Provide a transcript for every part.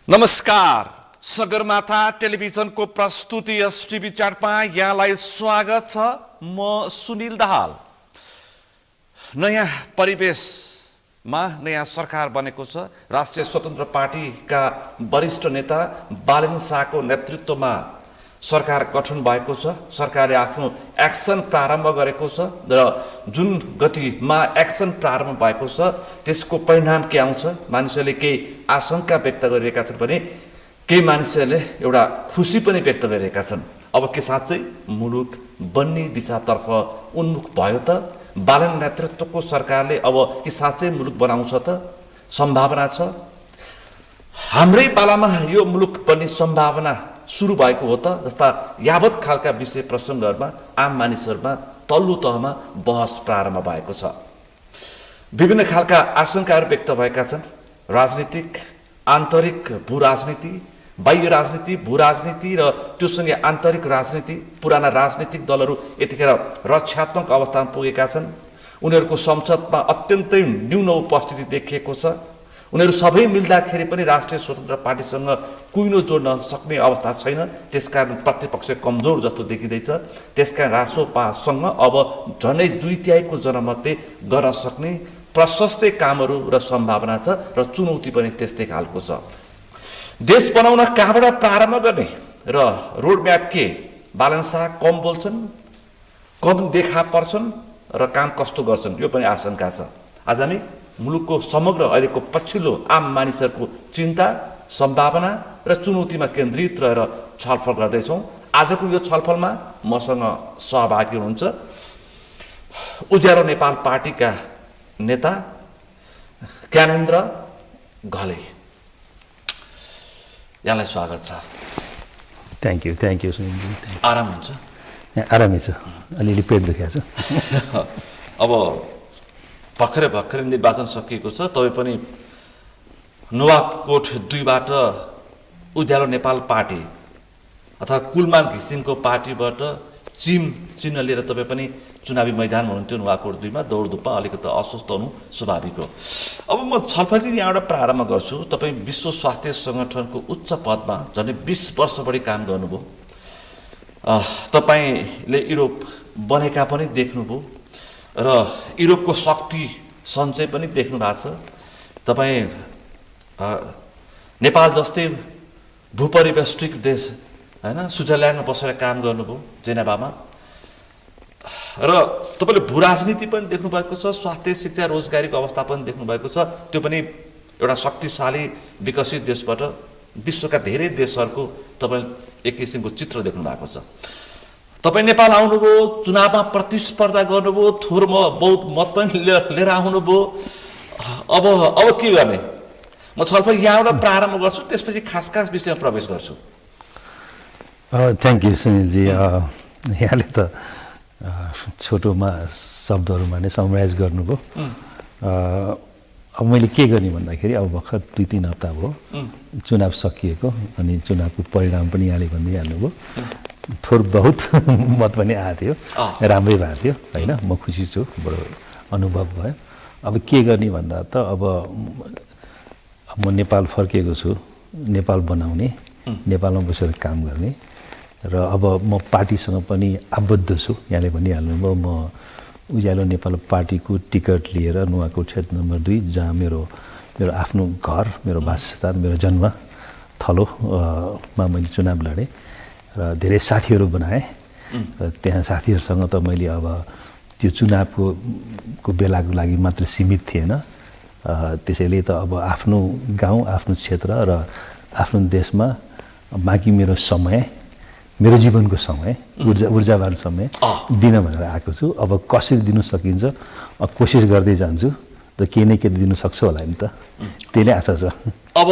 नमस्कार, सगरमाथा टेलिभिजनको प्रस्तुति एसटिभी चार्टमा यहाँलाई स्वागत छ। म सुनिल दाहाल। नयाँ परिवेशमा नयाँ सरकार बनेको छ। राष्ट्रिय स्वतन्त्र पार्टीका वरिष्ठ नेता बालेन शाहको नेतृत्वमा सरकार गठन भएको छ। सरकारले आफ्नो एक्सन प्रारम्भ गरेको छ र जुन गतिमा एक्सन प्रारम्भ भएको छ त्यसको परिणाम के आउँछ, मानिसहरूले केही आशंका व्यक्त गरिरहेका छन् भने केही मानिसहरूले एउटा खुसी पनि व्यक्त गरिरहेका छन्। अब के साँच्चै मुलुक बन्ने दिशातर्फ उन्मुख भयो त? बालन नेतृत्वको सरकारले अब के साँच्चै मुलुक बनाउँछ त? सम्भावना छ। हाम्रै पालामा यो मुलुक बन्ने सम्भावना सुरु भएको हो त? जस्ता यावत खालका विषय प्रसङ्गहरूमा आम मानिसहरूमा तल्लो तहमा बहस प्रारम्भ भएको छ। विभिन्न खालका आशंकाहरू व्यक्त भएका छन्। राजनीतिक, आन्तरिक भू राजनीति, बाह्य राजनीति, भू राजनीति र त्योसँगै आन्तरिक राजनीति। पुराना राजनीतिक दलहरू यतिखेर रक्षात्मक अवस्थामा पुगेका छन्। उनीहरूको संसदमा अत्यन्तै न्यून उपस्थिति देखिएको छ। उनीहरू सबै मिल्दाखेरि पनि राष्ट्रिय स्वतन्त्र पार्टीसँग कुइनो जोड्न सक्ने अवस्था छैन। त्यसकारण प्रतिपक्ष कमजोर जस्तो देखिँदैछ। त्यसकारण रासोपासँग अब झन्डै 2/3 जनमतले गर्न सक्ने प्रशस्तै कामहरू र सम्भावना छ र चुनौती पनि त्यस्तै खालको छ। देश बनाउन कहाँबाट प्रारम्भ गर्ने र रोडम्याप के? बालन शाह कम बोल्छन्, कम देखा पर्छन् र काम कस्तो गर्छन्, यो पनि आशंका छ। आज हामी मुलुकको समग्र अहिलेको पछिल्लो आम मानिसहरूको चिन्ता, सम्भावना र चुनौतीमा केन्द्रित रहेर छलफल गर्दैछौँ। आजको यो छलफलमा मसँग सहभागी हुनुहुन्छ उज्यालो नेपाल पार्टीका नेता ज्ञानेन्द्र घले। यहाँलाई स्वागत छ। Thank you Sunil. आराम हुन्छ? आरामै छ, अलिअलि पेट दुखेको छ। अब भर्खरै निर्वाचन सकिएको छ। तपाईँ पनि नुवाकोट 2बाट उज्यालो नेपाल पार्टी अथवा कुलमान घिसिङको पार्टीबाट चिन्ह लिएर तपाईँ पनि चुनावी मैदानमा हुनुहुन्थ्यो। नुवाकोट 2मा दौडधुपमा अलिकति अस्वस्थ हुनु स्वाभाविक हो। अब म छलफल चाहिँ यहाँबाट प्रारम्भ गर्छु। तपाईँ विश्व स्वास्थ्य सङ्गठनको उच्च पदमा झन्डै 20 वर्ष बढी काम गर्नुभयो। तपाईँले युरोप बनेका पनि देख्नुभयो र युरोपको शक्ति सञ्चय पनि देख्नु भएको छ। तपाईँ नेपाल जस्तै भूपरिवेष्टित देश हैन, स्विजरल्यान्डमा बसेर काम गर्नुभयो जेनेभामा, र तपाईँले भू राजनीति पनि देख्नुभएको छ, स्वास्थ्य, शिक्षा, रोजगारीको अवस्था पनि देख्नुभएको छ। त्यो पनि एउटा शक्तिशाली विकसित देशबाट विश्वका धेरै देशहरूको तपाईँले एक किसिमको चित्र देख्नु भएको छ। तपाईँ नेपाल आउनुभयो, चुनावमा प्रतिस्पर्धा गर्नुभयो, थोरमा बहुत मत पनि लिएर आउनुभयो। अब के गर्ने? म छलफल यहाँबाट प्रारम्भ गर्छु, त्यसपछि खास विषयमा प्रवेश गर्छु। Thank you सुनिलजी। यहाँले त छोटोमा शब्दहरूमा नै समराइज गर्नुभयो। अब मैले के गर्ने भन्दाखेरि अब भर्खर 2-3 हप्ता भयो चुनाव सकिएको, अनि चुनावको परिणाम पनि यहाँले भन्दै हाल्नुभयो। थोर बहुत मत पनि आएको थियो, राम्रै भएको थियो होइन। म खुसी छु, बडो अनुभव भयो। अब के गर्ने भन्दा त अब म नेपाल फर्किएको छु, नेपाल बनाउने, नेपालमा बसेर काम गर्ने, र अब म पार्टीसँग पनि आबद्ध छु। यहाँले भनिहाल्नुभयो म उज्यालो नेपाल पार्टीको टिकट लिएर नुवाकोट क्षेत्र नम्बर 2 जहाँ मेरो आफ्नो घर, मेरो वासस्थान, मेरो जन्म थलोमा मैले चुनाव लडेँ र धेरै साथीहरू बनाएँ। त्यहाँ साथीहरूसँग त मैले अब त्यो चुनावको बेलाको लागि मात्र सीमित थिएन। त्यसैले त अब आफ्नो गाउँ, आफ्नो क्षेत्र र आफ्नो देशमा बाँकी मेरो समय, मेरो जीवनको समय, ऊर्जावान समय दिन भनेर आएको छु। अब कसरी दिनु सकिन्छ कोसिस गर्दै जान्छु र केही न केही दिनु सक्छु होला नि त, त्यही नै आशा छ। अब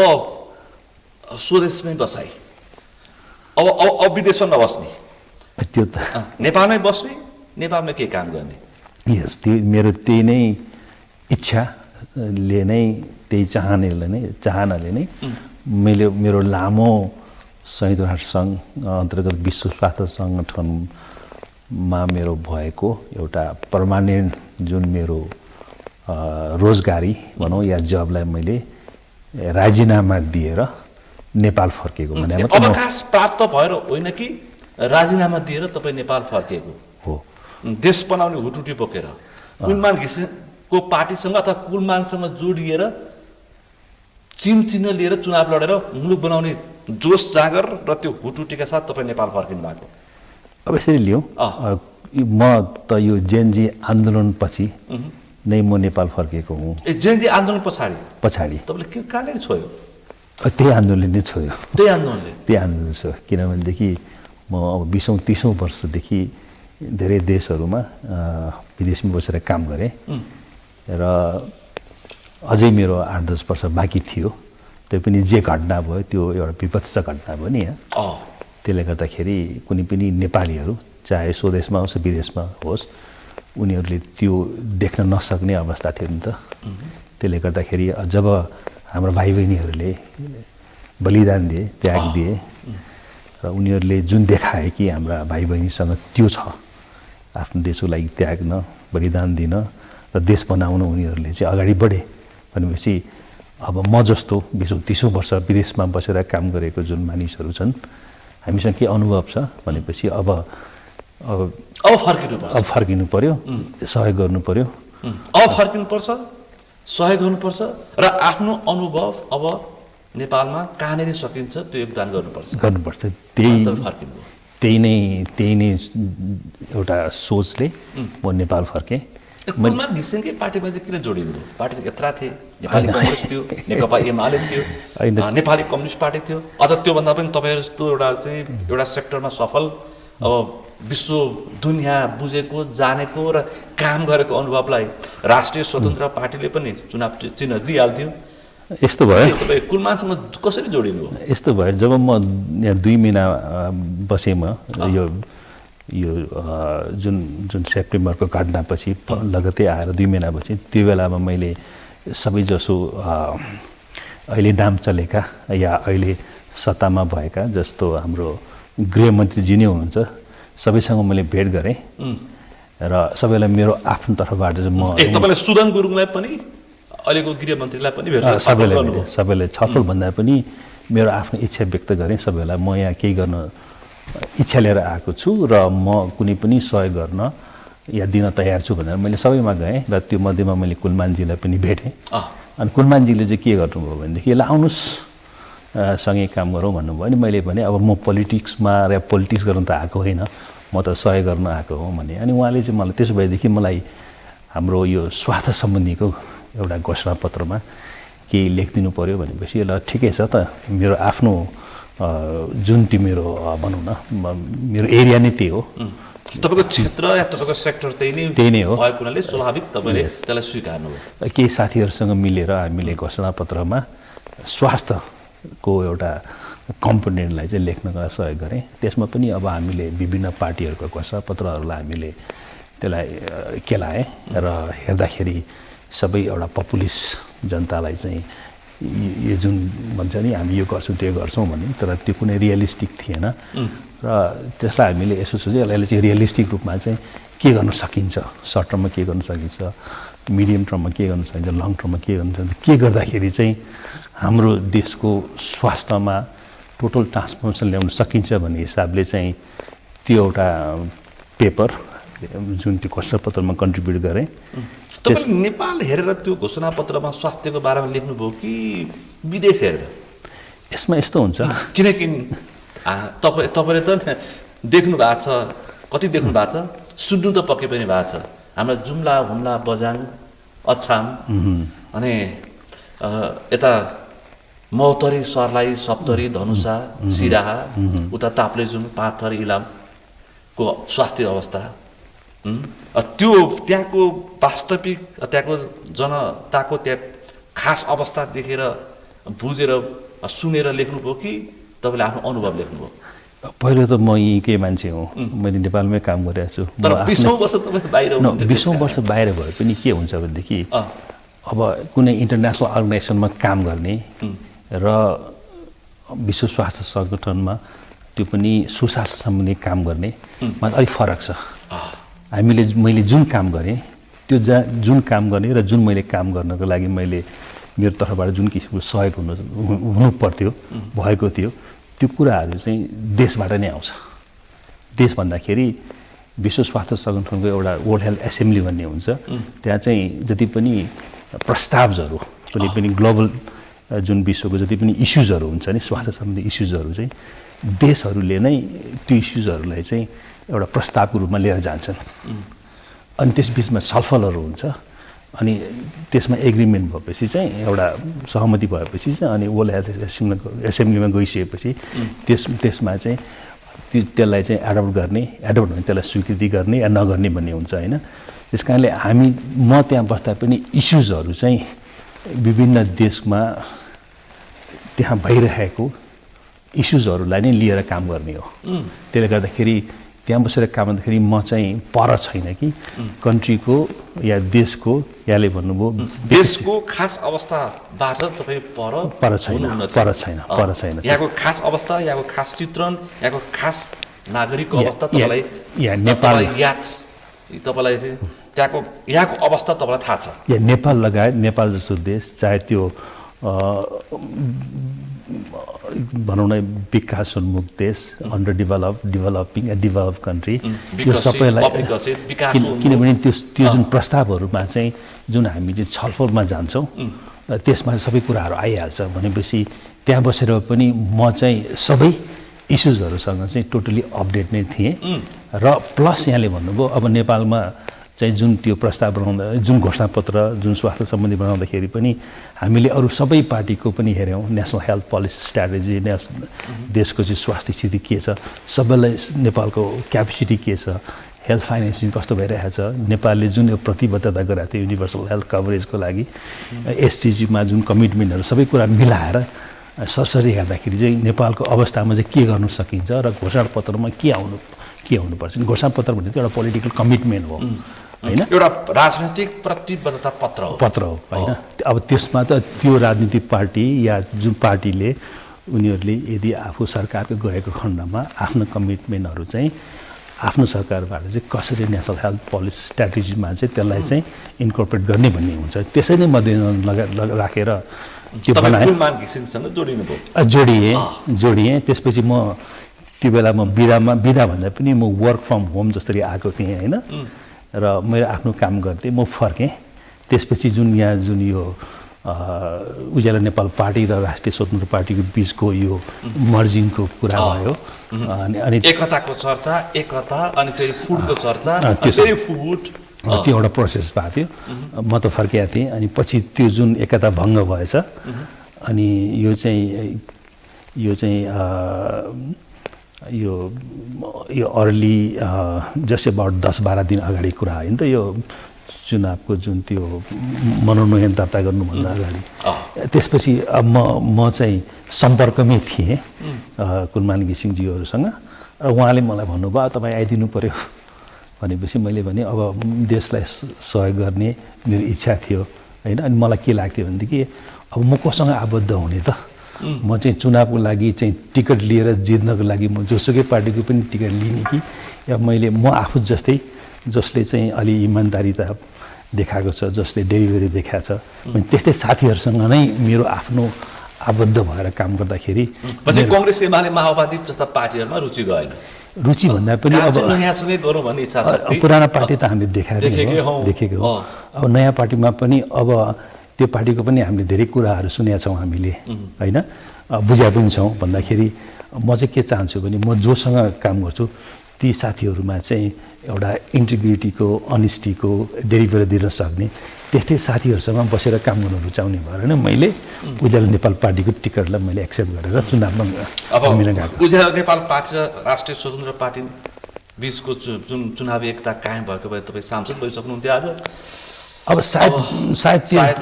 स्वदेशमै बसाइ, अब विदेशमा नबस्ने, त्यो त नेपालमै बस्ने, नेपालमै के काम गर्ने? यस, त्यो मेरो त्यही नै इच्छाले नै, त्यही चाहनाले नै मेरो लामो संयुक्त राष्ट्र सङ्घ अन्तर्गत विश्व स्वास्थ्य सङ्गठनमा मेरो भएको एउटा पर्मानेन्ट जुन मेरो रोजगारी भनौँ या जबलाई मैले राजीनामा दिएर नेपाल फर्केको भने अवकाश प्राप्त भएर होइन कि राजीनामा दिएर तपाईँ नेपाल फर्किएको हो। देश बनाउने हुटुटी बोकेर कुलमान घिसिङको पार्टीसँग अथवा कुलमानसँग जोडिएर चिन्ह लिएर चुनाव लडेर मुलुक बनाउने जोस जागर र त्यो हुटुटीका साथ तपाईँ नेपाल फर्किनु भएको? अब यसरी लिउँ, म त यो जेएनजी आन्दोलनपछि नै म नेपाल फर्केको हुँ। जेएनजी आन्दोलन पछाडि तपाईँले के कहाँनिर छोयो? त्यही आन्दोलनले नै छोयो। त्यही आन्दोलन छोयो, किनभनेदेखि म अब 20औं-30औं वर्षदेखि धेरै देशहरूमा विदेशमा बसेर काम गरेँ र अझै मेरो 8-10 वर्ष बाँकी थियो। त्यो पनि जे घटना भयो त्यो एउटा विपत्स घटना भयो नि यहाँ। त्यसले गर्दाखेरि कुनै पनि नेपालीहरू चाहे स्वदेशमा होस् विदेशमा होस् उनीहरूले त्यो देख्न नसक्ने अवस्था थियो नि त। त्यसले गर्दाखेरि जब हाम्रो भाइ बहिनीहरूले बलिदान दिए, त्याग दिए र उनीहरूले जुन देखाए कि हाम्रा भाइ बहिनीसँग त्यो छ आफ्नो देशको लागि त्याग्न, बलिदान दिन र देश बनाउन उनीहरूले चाहिँ अगाडि बढे भनेपछि अब म जस्तो 20-30 वर्ष विदेशमा बसेर काम गरेको जुन मानिसहरू छन् हामीसँग के अनुभव छ भनेपछि अब फर्किनु पर्यो, सहयोग गर्नु पर्यो। अब फर्किनुपर्छ, सहयोग गर्नुपर्छ र आफ्नो अनुभव अब नेपालमा कहाँनिर सकिन्छ त्यो योगदान गर्नुपर्छ। त्यही नै एउटा सोचले म नेपाल फर्केँ। कुलमान घिसिङकै पार्टीमा चाहिँ किन जोडिनु भयो? पार्टी चाहिँ यत्रा थिए, नेपाली कङ्ग्रेस थियो, नेकपा एमाले थियो, नेपाली कम्युनिस्ट पार्टी थियो, अझ त्योभन्दा पनि तपाईँहरू जस्तो एउटा सेक्टरमा सफल अब विश्व दुनियाँ बुझेको जानेको र काम गरेको अनुभवलाई राष्ट्रिय स्वतन्त्र पार्टीले पनि चुनाव चिन्ह दिइहाल्थ्यो। यस्तो भयो तपाईँ कुलमानसँग कसरी जोडिनु हो? यस्तो भयो, जब म यहाँ 2 महिना बसेँ यो जुन सेप्टेम्बरको घटनापछि लगतै आएर 2 महिना बसेँ। त्यो बेलामा मैले सबैजसो अहिले नाम चलेका या अहिले सत्तामा भएका जस्तो हाम्रो गृहमन्त्रीजी नै हुनुहुन्छ सबैसँग मैले भेट गरेँ र सबैलाई मेरो आफ्नो तर्फबाट चाहिँ म तपाईँले सुदन गुरुङलाई पनि अहिलेको गृहमन्त्रीलाई पनि भेट सबैलाई छलफल भन्दा पनि मेरो आफ्नो इच्छा व्यक्त गरेँ सबैलाई। म यहाँ केही गर्न इच्छा लिएर आएको छु र म कुनै पनि सहयोग गर्न या दिन तयार छु भनेर मैले सबैमा गएँ र त्यो मध्येमा मैले कुलमानजीलाई पनि भेटेँ। अनि कुलमानजीले चाहिँ के गर्नुभयो भनेदेखि ल आउनुहोस् सँगै काम गरौँ भन्नुभयो। अनि मैले भने अब म पोलिटिक्समा र पोलिटिक्स गर्न त आएको होइन, म त सहयोग गर्न आएको हो भने। अनि उहाँले चाहिँ मलाई त्यसो भएदेखि मलाई हाम्रो यो स्वार्थ सम्बन्धीको एउटा घोषणापत्रमा केही लेखिदिनु पऱ्यो भनेपछि ल ठिकै छ त, मेरो आफ्नो जुन तिम्रो भनौँ न मेरो एरिया नै त्यही हो, तपाईँको क्षेत्र या तपाईँको सेक्टर त्यही नै हो भएको हुनाले स्वाभाविक तपाईँले त्यसलाई स्वीकार्नु हो। केही साथीहरूसँग मिलेर हामीले घोषणापत्रमा स्वास्थ्यको एउटा कम्पोनेन्टलाई चाहिँ लेख्नका सहयोग गरेँ। त्यसमा पनि अब हामीले विभिन्न पार्टीहरूको घोषणापत्रहरूलाई हामीले त्यसलाई केलाएँ र हेर्दाखेरि सबै एउटा पपुलिस्ट जनतालाई चाहिँ यो जुन भन्छ नि हामी यो गर्छौँ त्यो गर्छौँ भने, तर त्यो कुनै रियलिस्टिक थिएन र त्यसलाई हामीले यसो सोचेँ यसलाई चाहिँ रियलिस्टिक रूपमा चाहिँ के गर्न सकिन्छ, सर्ट टर्ममा के गर्न सकिन्छ, मिडियम टर्ममा के गर्न सकिन्छ, लङ टर्ममा के गर्न सकिन्छ, के गर्दाखेरि चाहिँ हाम्रो देशको स्वास्थ्यमा टोटल ट्रान्सफर्मेसन ल्याउन सकिन्छ भन्ने हिसाबले चाहिँ त्यो एउटा पेपर जुन त्यो घोषणापत्रमा कन्ट्रिब्युट गरेँ। तपाईँले नेपाल हेरेर त्यो घोषणापत्रमा स्वास्थ्यको बारेमा लेख्नुभयो कि विदेश हेरेर? यसमा यस्तो हुन्छ किनकि तपाईँले त देख्नु भएको छ, कति देख्नु भएको छ, सुन्नु त पक्कै पनि भएको छ। हाम्रो जुम्ला, हुम्ला, बझाङ, अछाम अनि यता मौतरी, सर्लाही, सप्तरी, धनुषा, सिराहा, उता ताप्लेजुङ, पाथर, इलामको स्वास्थ्य अवस्था, त्यो त्यहाँको वास्तविक त्यहाँको जनताको त्यहाँ खास अवस्था देखेर बुझेर सुनेर लेख्नुभयो कि तपाईँले आफ्नो अनुभव लेख्नुभयो? पहिलो त म यहीँकै मान्छे हुँ, मैले नेपालमै काम गरिरहेको छु। तर 20औं वर्ष तपाईँ बाहिर हुनुहुन्थ्यो। 20औं वर्ष बाहिर भए पनि के हुन्छ भनेदेखि अब कुनै इन्टरनेसनल अर्गनाइजेसनमा काम गर्ने र विश्व स्वास्थ्य सङ्गठनमा त्यो पनि सुशासन सम्बन्धी काम गर्नेमा अलिक फरक छ। मैले जुन काम गरेँ त्यो जुन काम गर्ने र जुन मैले काम गर्नको लागि मैले मेरो तर्फबाट जुन किसिमको सहयोग हुनु पर्थ्यो भएको थियो त्यो कुराहरू चाहिँ देशबाट नै आउँछ। देश भन्दाखेरि विश्व स्वास्थ्य सङ्गठनको एउटा वर्ल्ड हेल्थ एसेम्ब्ली भन्ने हुन्छ, त्यहाँ चाहिँ जति पनि प्रस्तावहरू कुनै पनि ग्लोबल जुन विश्वको जति पनि इस्युजहरू हुन्छ नि स्वास्थ्य सम्बन्धी इस्युजहरू चाहिँ देशहरूले नै त्यो इस्युजहरूलाई चाहिँ एउटा प्रस्तावको रूपमा लिएर जान्छन् अनि त्यसबिचमा छलफलहरू हुन्छ अनि त्यसमा एग्रिमेन्ट भएपछि चाहिँ एउटा सहमति भएपछि चाहिँ अनि वर्ल्ड हेल्थ एसेम्ब्लीमा गइसकेपछि त्यसमा चाहिँ त्यसलाई चाहिँ एडप्ट भने त्यसलाई स्वीकृति गर्ने या नगर्ने भन्ने हुन्छ होइन। त्यस कारणले म त्यहाँ बस्दा पनि इस्युजहरू चाहिँ विभिन्न देशमा त्यहाँ भइरहेको इस्युजहरूलाई नै लिएर काम गर्ने हो। त्यसले गर्दाखेरि त्यहाँ बसेर काम गर्दाखेरि म चाहिँ पर छैन कि कन्ट्रीको या देशको यहाँले भन्नुभयो देशको खास अवस्थाबाट तपाईँ पर छैन। यहाँको खास अवस्था, यहाँको खास चित्रण, यहाँको खास नागरिकको अवस्था तपाईँलाई तपाईँलाई चाहिँ यहाँको अवस्था तपाईँलाई थाहा छ। या नेपाल लगायत नेपाल जस्तो देश चाहे त्यो भनौँ न विकासोन्मुख देश, अन्डर डेभलपिङ या डेभलप कन्ट्री, त्यो सबैलाई किनभने त्यो जुन प्रस्तावहरूमा चाहिँ जुन हामी चाहिँ छलफलमा जान्छौँ त्यसमा सबै कुराहरू आइहाल्छ भनेपछि त्यहाँ बसेर पनि म चाहिँ सबै इस्युजहरूसँग चाहिँ टोटली अपडेट नै थिएँ र प्लस यहाँले भन्नुभयो अब नेपालमा चाहिँ जुन त्यो प्रस्ताव बनाउँदा जुन घोषणापत्र जुन स्वास्थ्य सम्बन्धी बनाउँदाखेरि पनि हामीले अरू सबै पार्टीको पनि हेऱ्यौँ, नेसनल हेल्थ पोलिसी स्ट्राटेजी, देशको चाहिँ स्वास्थ्य स्थिति के छ, सबैलाई नेपालको क्यापेसिटी के छ, हेल्थ फाइनेन्सिङ कस्तो भइरहेछ, नेपालले जुन यो प्रतिबद्धता गरेको थियो युनिभर्सल हेल्थ कभरेजको लागि एसडिजीमा जुन कमिटमेन्टहरू सबै कुरा मिलाएर सरसरी हेर्दाखेरि चाहिँ नेपालको अवस्थामा चाहिँ के गर्न सकिन्छ र घोषणापत्रमा के आउनुपर्छ। घोषणापत्र भन्ने चाहिँ एउटा पोलिटिकल कमिटमेन्ट हो होइन, एउटा राजनैतिक प्रतिबद्धता पत्र हो होइन। अब त्यसमा त त्यो राजनीतिक पार्टी या जुन पार्टीले उनीहरूले यदि आफू सरकारको गएको खण्डमा आफ्नो कमिटमेन्टहरू चाहिँ आफ्नो सरकारबाट चाहिँ कसरी नेसनल हेल्थ पोलिसी स्ट्राटेजीमा चाहिँ त्यसलाई चाहिँ इन्कर्पोरेट गर्ने भन्ने हुन्छ। त्यसै नै मध्यनजर राखेर त्यो बनाएँ, जोडिएँ। त्यसपछि म त्यो बेला बिदा भन्दा पनि म वर्क फ्रम होम जसरी आएको थिएँ होइन, र मेरो आफ्नो काम गर्थेँ, म फर्केँ। त्यसपछि जुन यो उज्यालो नेपाल पार्टी र राष्ट्रिय स्वतन्त्र पार्टीको बिचको यो मर्जिङको कुरा भयो अनि एकताको चर्चा, अनि फेरि फुडको चर्चा, फेरि फुड, त्यो एउटा प्रोसेस भएको थियो। म त फर्केका थिएँ अनि पछि त्यो जुन एकता भङ्ग भएछ अनि यो अर्ली जस्ट अबाउट 10-12 दिन अगाडि कुरा हो नि त, यो चुनावको जुन त्यो मनोनयन दर्ता गर्नुभन्दा अगाडि। त्यसपछि म चाहिँ सम्पर्कमै थिएँ कुलमान घिसिङज्यूहरूसँग र उहाँले मलाई भन्नुभयो तपाईँ आइदिनु पऱ्यो भनेपछि मैले भने अब देशलाई सहयोग गर्ने मेरो इच्छा थियो होइन। अनि मलाई के लाग्थ्यो भनेदेखि अब म कोसँग आबद्ध हुने त, म चाहिँ चुनावको लागि चाहिँ टिकट लिएर जित्नको लागि म जोसुकै पार्टीको पनि टिकट लिने कि या म आफू जस्तै जसले चाहिँ अलि इमान्दारिता देखाएको छ, जसले डेलिभरी देखाएको छ, त्यस्तै साथीहरूसँग नै मेरो आफ्नो आबद्ध भएर काम गर्दाखेरि कांग्रेस एमाले माओवादी जस्ता पार्टीहरूमा रुचि गएन। रुचि भन्दा पनि अब नयाँसँगै गरौँ भन्ने इच्छा शक्ति, पुरानो पार्टी त हामीले देखेको हो। अब नयाँ पार्टीमा पनि अब त्यो पार्टीको पनि हामीले धेरै कुराहरू सुनेका छौँ हामीले होइन, बुझेका पनि छौँ। भन्दाखेरि म चाहिँ के चाहन्छु भने म जोसँग काम गर्छु ती साथीहरूमा चाहिँ एउटा इन्टिग्रिटीको, अनेस्टीको डेलिभरी दिन सक्ने त्यस्तै साथीहरूसँग बसेर काम गर्न रुचाउने भएर नै मैले उज्यालो नेपाल पार्टीको टिकटलाई मैले एक्सेप्ट गरेर चुनावमा गएको। उज्यालो नेपाल पार्टी र राष्ट्रिय स्वतन्त्र पार्टी बिचको जुन चुनावी एकता कायम भएको भए तपाईँ सांसद भइसक्नुहुन्थ्यो आज। अब सायद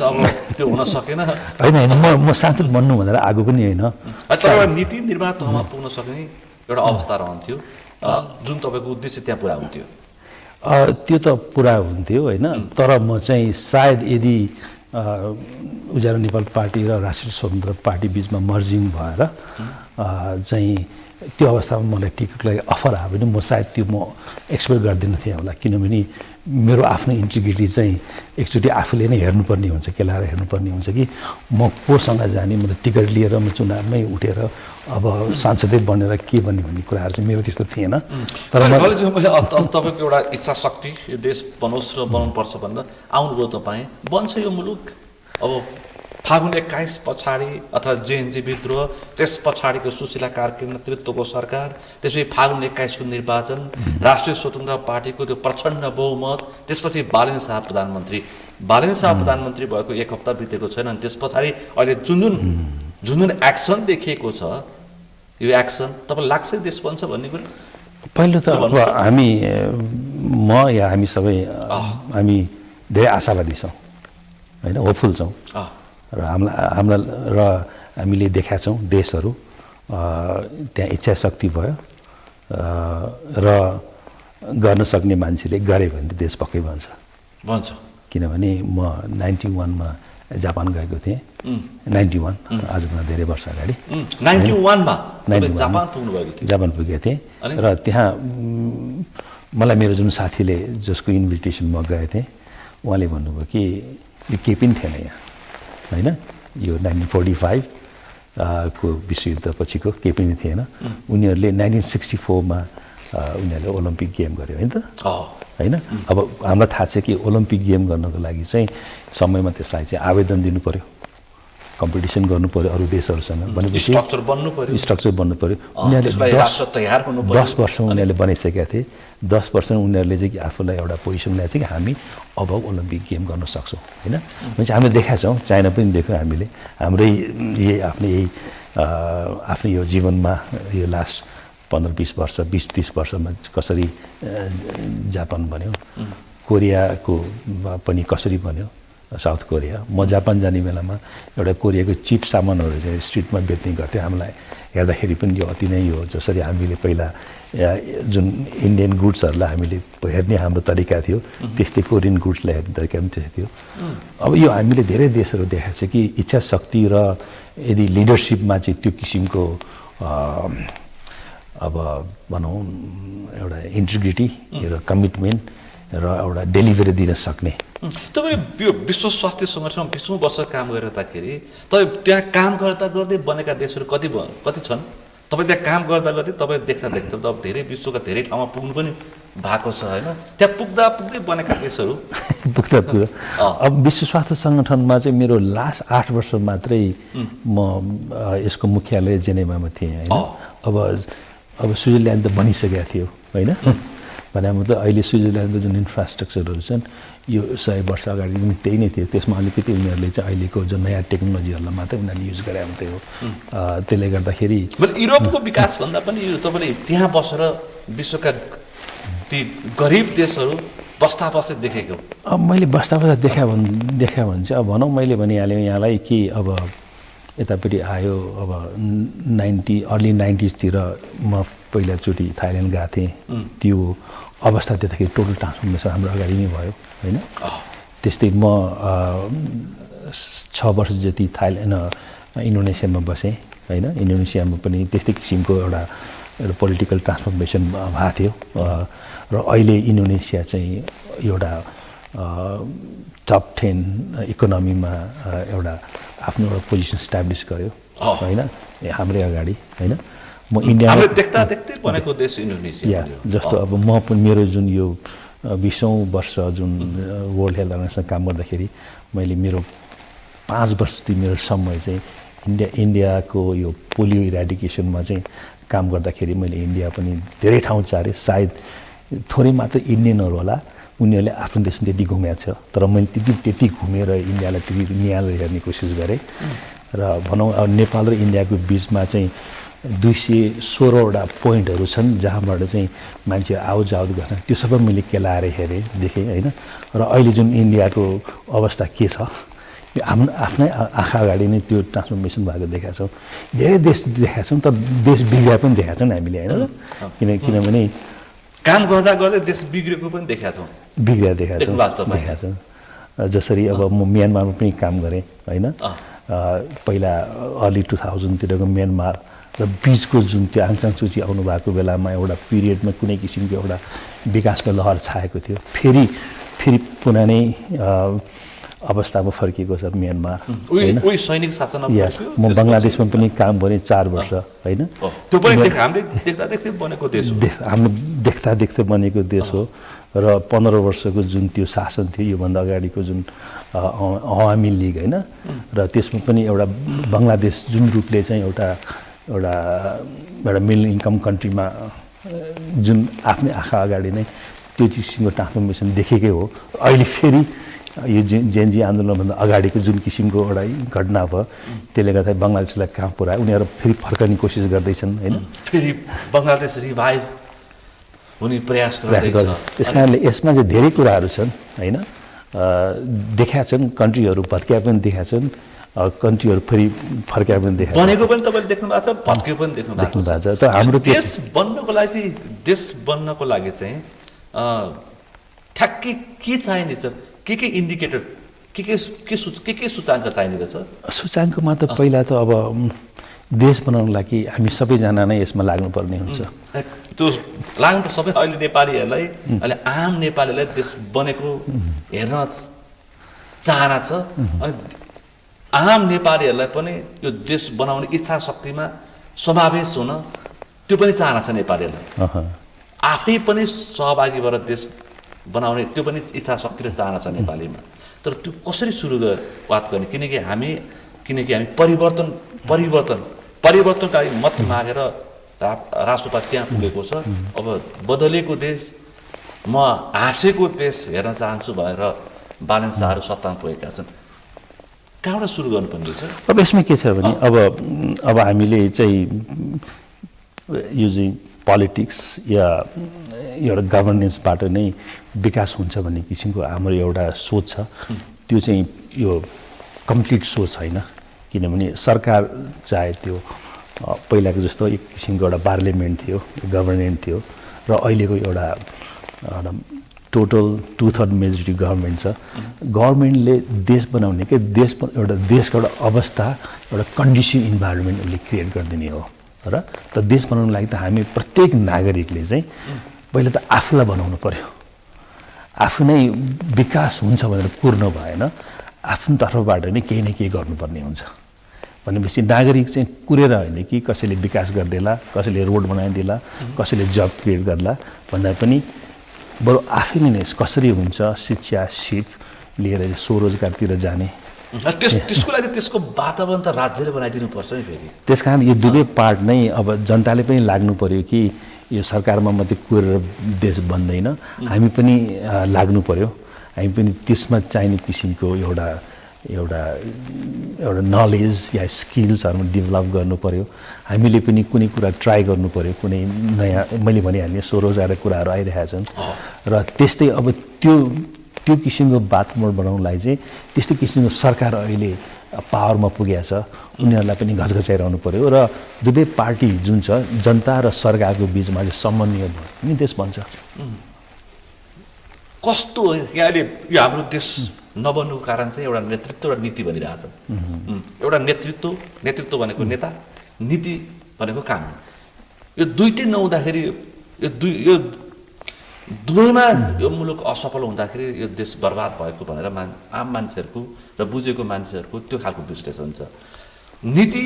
अब त्यो हुन सकेन होइन, म सांसद बन्नु भनेर आएको पनि होइन, तर नीति निर्माण तहमा पुग्न सक्ने एउटा अवस्था रहन्थ्यो जुन तपाईँको उद्देश्य त्यहाँ पुरा हुन्थ्यो। त्यो त पुरा हुन्थ्यो होइन, तर म चाहिँ सायद यदि उज्यालो नेपाल पार्टी र राष्ट्रिय स्वतन्त्र पार्टी बिचमा मर्जिङ भएर चाहिँ त्यो अवस्थामा मलाई टिकटको लागि अफर आयो भने म सायद त्यो म एक्सपेक्ट गर्दिनँ थिएँ होला, किनभने मेरो आफ्नो इन्टिग्रिटी चाहिँ एकचोटि आफूले नै हेर्नुपर्ने हुन्छ, केलाएर हेर्नुपर्ने हुन्छ कि म कोसँग जाने, मतलब टिकट लिएर म चुनावमै उठेर अब सांसदै बनेर के बन्ने भन्ने कुराहरू चाहिँ मेरो त्यस्तो थिएन। तर तपाईँको एउटा इच्छा शक्ति यो देश बनोस् र बनाउनुपर्छ भनेर आउनुभयो, तपाईँ बन्छ यो मुलुक। अब फागुन 21 पछाडि अथवा जेएनजी विद्रोह, त्यस पछाडिको सुशीला कार्की नेतृत्वको सरकार, त्यसपछि फागुन 21 को निर्वाचन, राष्ट्रिय स्वतन्त्र पार्टीको त्यो प्रचण्ड बहुमत, त्यसपछि बालेन शाह प्रधानमन्त्री। बालेन शाह प्रधानमन्त्री भएको 1 हप्ता बितेको छैन, अनि त्यस पछाडि अहिले जुन जुन एक्सन देखिएको छ, यो एक्सन तपाईँ लाग्छ देश बन्छ भन्ने कुरा? पहिलो त अब हामी सबै हामी धेरै आशावादी छौँ होइन, होपफुल छौँ र हामीले देखाएको छौँ देशहरू त्यहाँ इच्छा शक्ति भयो र गर्न सक्ने मान्छेले गरे भने त देश पक्कै बन्छ। किनभने म 91 मा जापान गएको थिएँ, 91 आजभन्दा धेरै वर्ष अगाडि 91 मा जापान पुग्नुभएको थियो। जापान पुगेको थिएँ र त्यहाँ मलाई मेरो जुन साथीले जसको इन्भिटेसन म गएको थिएँ उहाँले भन्नुभयो कि यो केही पनि थिएन यहाँ होइन, यो 1945 को विश्वयुद्ध पछिको केही पनि थिएन। उनीहरूले 1964 मा उनीहरूले ओलम्पिक गेम गर्यो होइन त होइन। अब हामीलाई थाहा छ कि ओलम्पिक गेम गर्नको लागि चाहिँ समयमा त्यसलाई चाहिँ आवेदन दिनु पर्यो, कम्पिटिसन गर्नु पर्यो अरू देशहरूसँग, भनेपछि स्ट्रक्चर बन्नु पर्यो। उनीहरूले 10 वर्ष उनीहरूले बनाइसकेका थिए। 10 वर्ष उनीहरूले चाहिँ आफूलाई एउटा पोजिसन ल्याएको थियो कि हामी अब ओलम्पिक गेम गर्न सक्छौँ होइन। भनेपछि हामीले देखाएको छौँ, चाइना पनि देख्यौँ हामीले, हाम्रै आफ्नो यो जीवनमा यो लास्ट 15-20 वर्ष 20-30 वर्षमा कसरी जापान बन्यो, कोरियाको पनि कसरी बन्यो, साउथ कोरिया। म जापान जाने बेलामा एउटा कोरियाको चिप सामानहरू चाहिँ स्ट्रिटमा बेच्ने गर्थ्यो। हामीलाई हेर्दाखेरि पनि यो अति नै यो जसरी हामीले पहिला जुन इन्डियन गुड्सहरूलाई हामीले हेर्ने हाम्रो तरिका थियो, त्यस्तै कोरियन गुड्सलाई हेर्ने तरिका पनि त्यस्तै थियो। अब यो हामीले धेरै देशहरू देखाएको छ कि इच्छा शक्ति र यदि लिडरसिपमा चाहिँ त्यो किसिमको अब भनौँ एउटा इन्टिग्रिटी र कमिटमेन्ट र एउटा डेलिभरी दिन सक्ने। तपाईँले यो विश्व स्वास्थ्य सङ्गठनमा 20औं वर्ष काम गरिरहँदाखेरि तपाईँ त्यहाँ काम गर्दा गर्दै बनेका देशहरू कति छन्? तपाईँ त्यहाँ काम गर्दा गर्दै तपाईँ देख्दा अब धेरै विश्वका धेरै ठाउँमा पुग्नु पनि भएको छ होइन, त्यहाँ पुग्दै बनेका देशहरू पुग्दा अब विश्व स्वास्थ्य सङ्गठनमा चाहिँ मेरो लास्ट 8 वर्ष मात्रै म यसको मुख्यालय जेनेभामा थिएँ होइन। अब स्विजरल्यान्ड त बनिसकेको थियो होइन, भने मतलब अहिले स्विजरल्यान्डको जुन इन्फ्रास्ट्रक्चरहरू छन् यो 100 वर्ष अगाडि पनि त्यही नै थियो। त्यसमा अलिकति उनीहरूले चाहिँ अहिलेको जो नयाँ टेक्नोलोजीहरूलाई मात्रै उनीहरूले युज गरे मात्रै हो। त्यसले गर्दाखेरि युरोपको विकासभन्दा पनि यो तपाईँले त्यहाँ बसेर विश्वका ती गरिब देशहरू बस्दै देखेको? अब मैले बस्दा देखायो भने चाहिँ अब भनौँ मैले भनिहालेँ यहाँलाई कि अब यतापट्टि आयो अब अर्ली 90s तिर म पहिलाचोटि थाइल्यान्ड गएको थिएँ। त्यो अवस्था त्यतिखेर टोटल ट्रान्सफर्मेसन हाम्रो अगाडि नै भयो होइन। त्यस्तै म 6 वर्ष जति इन्डोनेसियामा बसेँ होइन। इन्डोनेसियामा पनि त्यस्तै किसिमको एउटा पोलिटिकल ट्रान्सफर्मेसन भएको थियो र अहिले इन्डोनेसिया चाहिँ एउटा टप 10 इकोनोमीमा एउटा आफ्नो एउटा पोजिसन स्ट्याब्लिस गर्यो होइन हाम्रै अगाडि होइन। म इन्डियामा देख्दै बनेको देश इन्डोनेसिया जस्तो अब म पनि मेरो जुन यो 20औं वर्ष जुन वर्ल्ड हेल्थ अर्गनाइजेसनमा काम गर्दाखेरि मैले मेरो 5 वर्ष मेरो समय चाहिँ इन्डियाको यो पोलियो इराडिकेसनमा चाहिँ काम गर्दाखेरि मैले इन्डिया पनि धेरै ठाउँ चारेँ। सायद थोरै मात्र इन्डियनहरू होला, उनीहरूले आफ्नो देशमा त्यति घुमेको छ, तर मैले त्यति घुमेर इन्डियालाई त्यति निहालेर हेर्ने कोसिस गरेँ। र भनौँ अब नेपाल र इन्डियाको बिचमा चाहिँ 216वटा पोइन्टहरू छन् जहाँबाट चाहिँ मान्छे आउजाउ गर्छन्। त्यो सबै मैले केलाएर हेरेँ देखेँ होइन। र अहिले जुन इन्डियाको अवस्था के छ यो आफ्नै आँखा अगाडि नै त्यो ट्रान्सफर्मेसन भएको देखाएको छौँ। धेरै देश देखाएको छौँ, तर देश बिग्रिया पनि देखाएको छौँ हामीले होइन। किनभने काम गर्दा गर्दै देश बिग्रेको पनि देखाएको छौँ, बिग्रिया देखाएको छौँ। जसरी अब म म्यानमारमा पनि काम गरेँ होइन। पहिला अर्ली 2000 तिरको म्यानमार र बिचको जुन त्यो आङ सान सू ची आउनु भएको बेलामा एउटा पिरियडमा कुनै किसिमको एउटा विकासको लहर छाएको थियो, फेरि पुरानै अवस्थामा फर्किएको छ म्यानमार। उही सैनिक शासनमा म बङ्गलादेशमा पनि काम गरेँ 4 वर्ष होइन। त्यो पनि हामीले देख्दा बनेको देश हो, हाम्रो देख्दा बनेको देश हो। र 15 वर्षको जुन त्यो शासन थियो योभन्दा अगाडिको जुन अवामी लीग होइन, र त्यसमा पनि एउटा बङ्गलादेश जुन रूपले चाहिँ एउटा मिडल इन्कम कन्ट्रीमा जुन आफ्नै आँखा अगाडि नै त्यो किसिमको ट्रान्सफर्मेसन देखेकै हो। अहिले फेरि यो जेएनजी आन्दोलनभन्दा अगाडिको जुन किसिमको एउटा घटना भयो त्यसले गर्दा बङ्गलादेशलाई कहाँ पुऱ्यायो, उनीहरू फेरि फर्कने कोसिस गर्दैछन् होइन, फेरि बङ्गलादेश रिभाइभ हुने प्रयास गर्दैछ। त्यस कारणले यसमा चाहिँ धेरै कुराहरू छन् होइन, देखाएका छन्, कन्ट्रीहरू भत्किया पनि देखाएका छन्, कन्ट्रीहरू फेरि फर्किया पनि देखाएको छ, बनेको पनि तपाईँले देख्नु भएको छ, भत्किएको पनि देख्नु भएको छ। त हाम्रो देश बन्नको लागि चाहिँ ठ्याक्कै के चाहिने छ, के इन्डिकेटर, के सूचाङ्क चाहिने रहेछ? सूचाङ्कमा त पहिला त अब देश बनाउनको लागि हामी सबैजना नै यसमा लाग्नुपर्ने हुन्छ। त्यो लाग्नु त सबै अहिले नेपालीहरूलाई, अहिले आम नेपालीलाई देश बनेको हेर्न चाहना छ, अनि आम नेपालीहरूलाई पनि यो देश बनाउने इच्छा शक्तिमा समावेश हुन त्यो पनि चाहना छ नेपालीहरूलाई, आफै पनि सहभागी भएर देश बनाउने त्यो पनि इच्छा शक्ति र चाहना छ नेपालीमा। तर त्यो कसरी सुरु बात गर्ने, किनकि हामी परिवर्तनका लागि मत मागेर राष्ट्रपा त्यहाँ पुगेको छ। अब बदलेको देश, म हाँसेको देश हेर्न चाहन्छु भनेर बालन शाहहरू सत्तामा पुगेका छन्। कहाँबाट सुरु गर्नुपर्ने रहेछ? अब यसमा के छ भने अब हामीले चाहिँ यो चाहिँ पोलिटिक्स या एउटा गभर्नेन्सबाट नै विकास हुन्छ भन्ने किसिमको हाम्रो एउटा सोच छ। त्यो चाहिँ यो कम्प्लिट सोच होइन, किनभने सरकार चाहे त्यो पहिलाको जस्तो एक किसिमको एउटा पार्लियामेन्ट थियो, गभर्नेन्ट थियो, र अहिलेको एउटा टोटल 2/3 मेजोरिटी गभर्मेन्ट छ। गभर्मेन्टले देश बनाउने के देशको एउटा अवस्था, एउटा कन्डिसन इन्भाइरोमेन्ट उसले क्रिएट गरिदिने हो। र त देश बनाउनको लागि त हामी प्रत्येक नागरिकले चाहिँ पहिला त आफूलाई बनाउनु पर्यो, आफू नै विकास हुन्छ भनेर कुर्नु भएन, आफ्नो तर्फबाट नै केही न केही गर्नुपर्ने हुन्छ। भनेपछि नागरिक चाहिँ कुरेर होइन कि कसैले विकास गरिदिएला, कसैले रोड बनाइदिएला, कसैले जब क्रिएट गर्ला भन्दा पनि बरु आफैले नै कसरी हुन्छ शिक्षा सिप लिएर स्वरोजगारतिर जाने। त्यसको लागि त्यसको वातावरण त राज्यले बनाइदिनु पर्छ नि फेरि। त्यस कारण यो दुवै पार्ट नै अब जनताले पनि लाग्नु पर्यो कि यो सरकारमा मात्रै कुरेर देश बन्दैन, हामी पनि लाग्नु पर्यो, हामी पनि त्यसमा चाहिने किसिमको एउटा नलेज या स्किल्सहरू डेभलप गर्नु पर्यो। हामीले पनि कुनै कुरा ट्राई गर्नु पर्यो, कुनै नयाँ मैले भनिहालेँ स्वरोजगारका कुराहरू आइरहेका छन्, र त्यस्तै अब त्यो किसिमको वातावरण बनाउनलाई चाहिँ त्यस्तै किसिमको सरकार अहिले पावरमा पुगेको छ, उनीहरूलाई पनि घचघचाइरहनु पर्यो। र दुवै पार्टी जुन छ जनता र सरकारको बिचमा चाहिँ समन्वय भयो नि देश बन्छ। कस्तो अहिले यो हाम्रो देश नबन्नुको कारण चाहिँ एउटा नेतृत्व र नीति भनिरहेछ। एउटा नेतृत्व भनेको नेता, नीति भनेको काम। यो दुईटै नहुँदाखेरि यो दुवैमा यो मुलुक असफल हुँदाखेरि यो देश बर्बाद भएको भनेर आम मान्छेहरूको र बुझेको मान्छेहरूको त्यो खालको विश्लेषण छ। नीति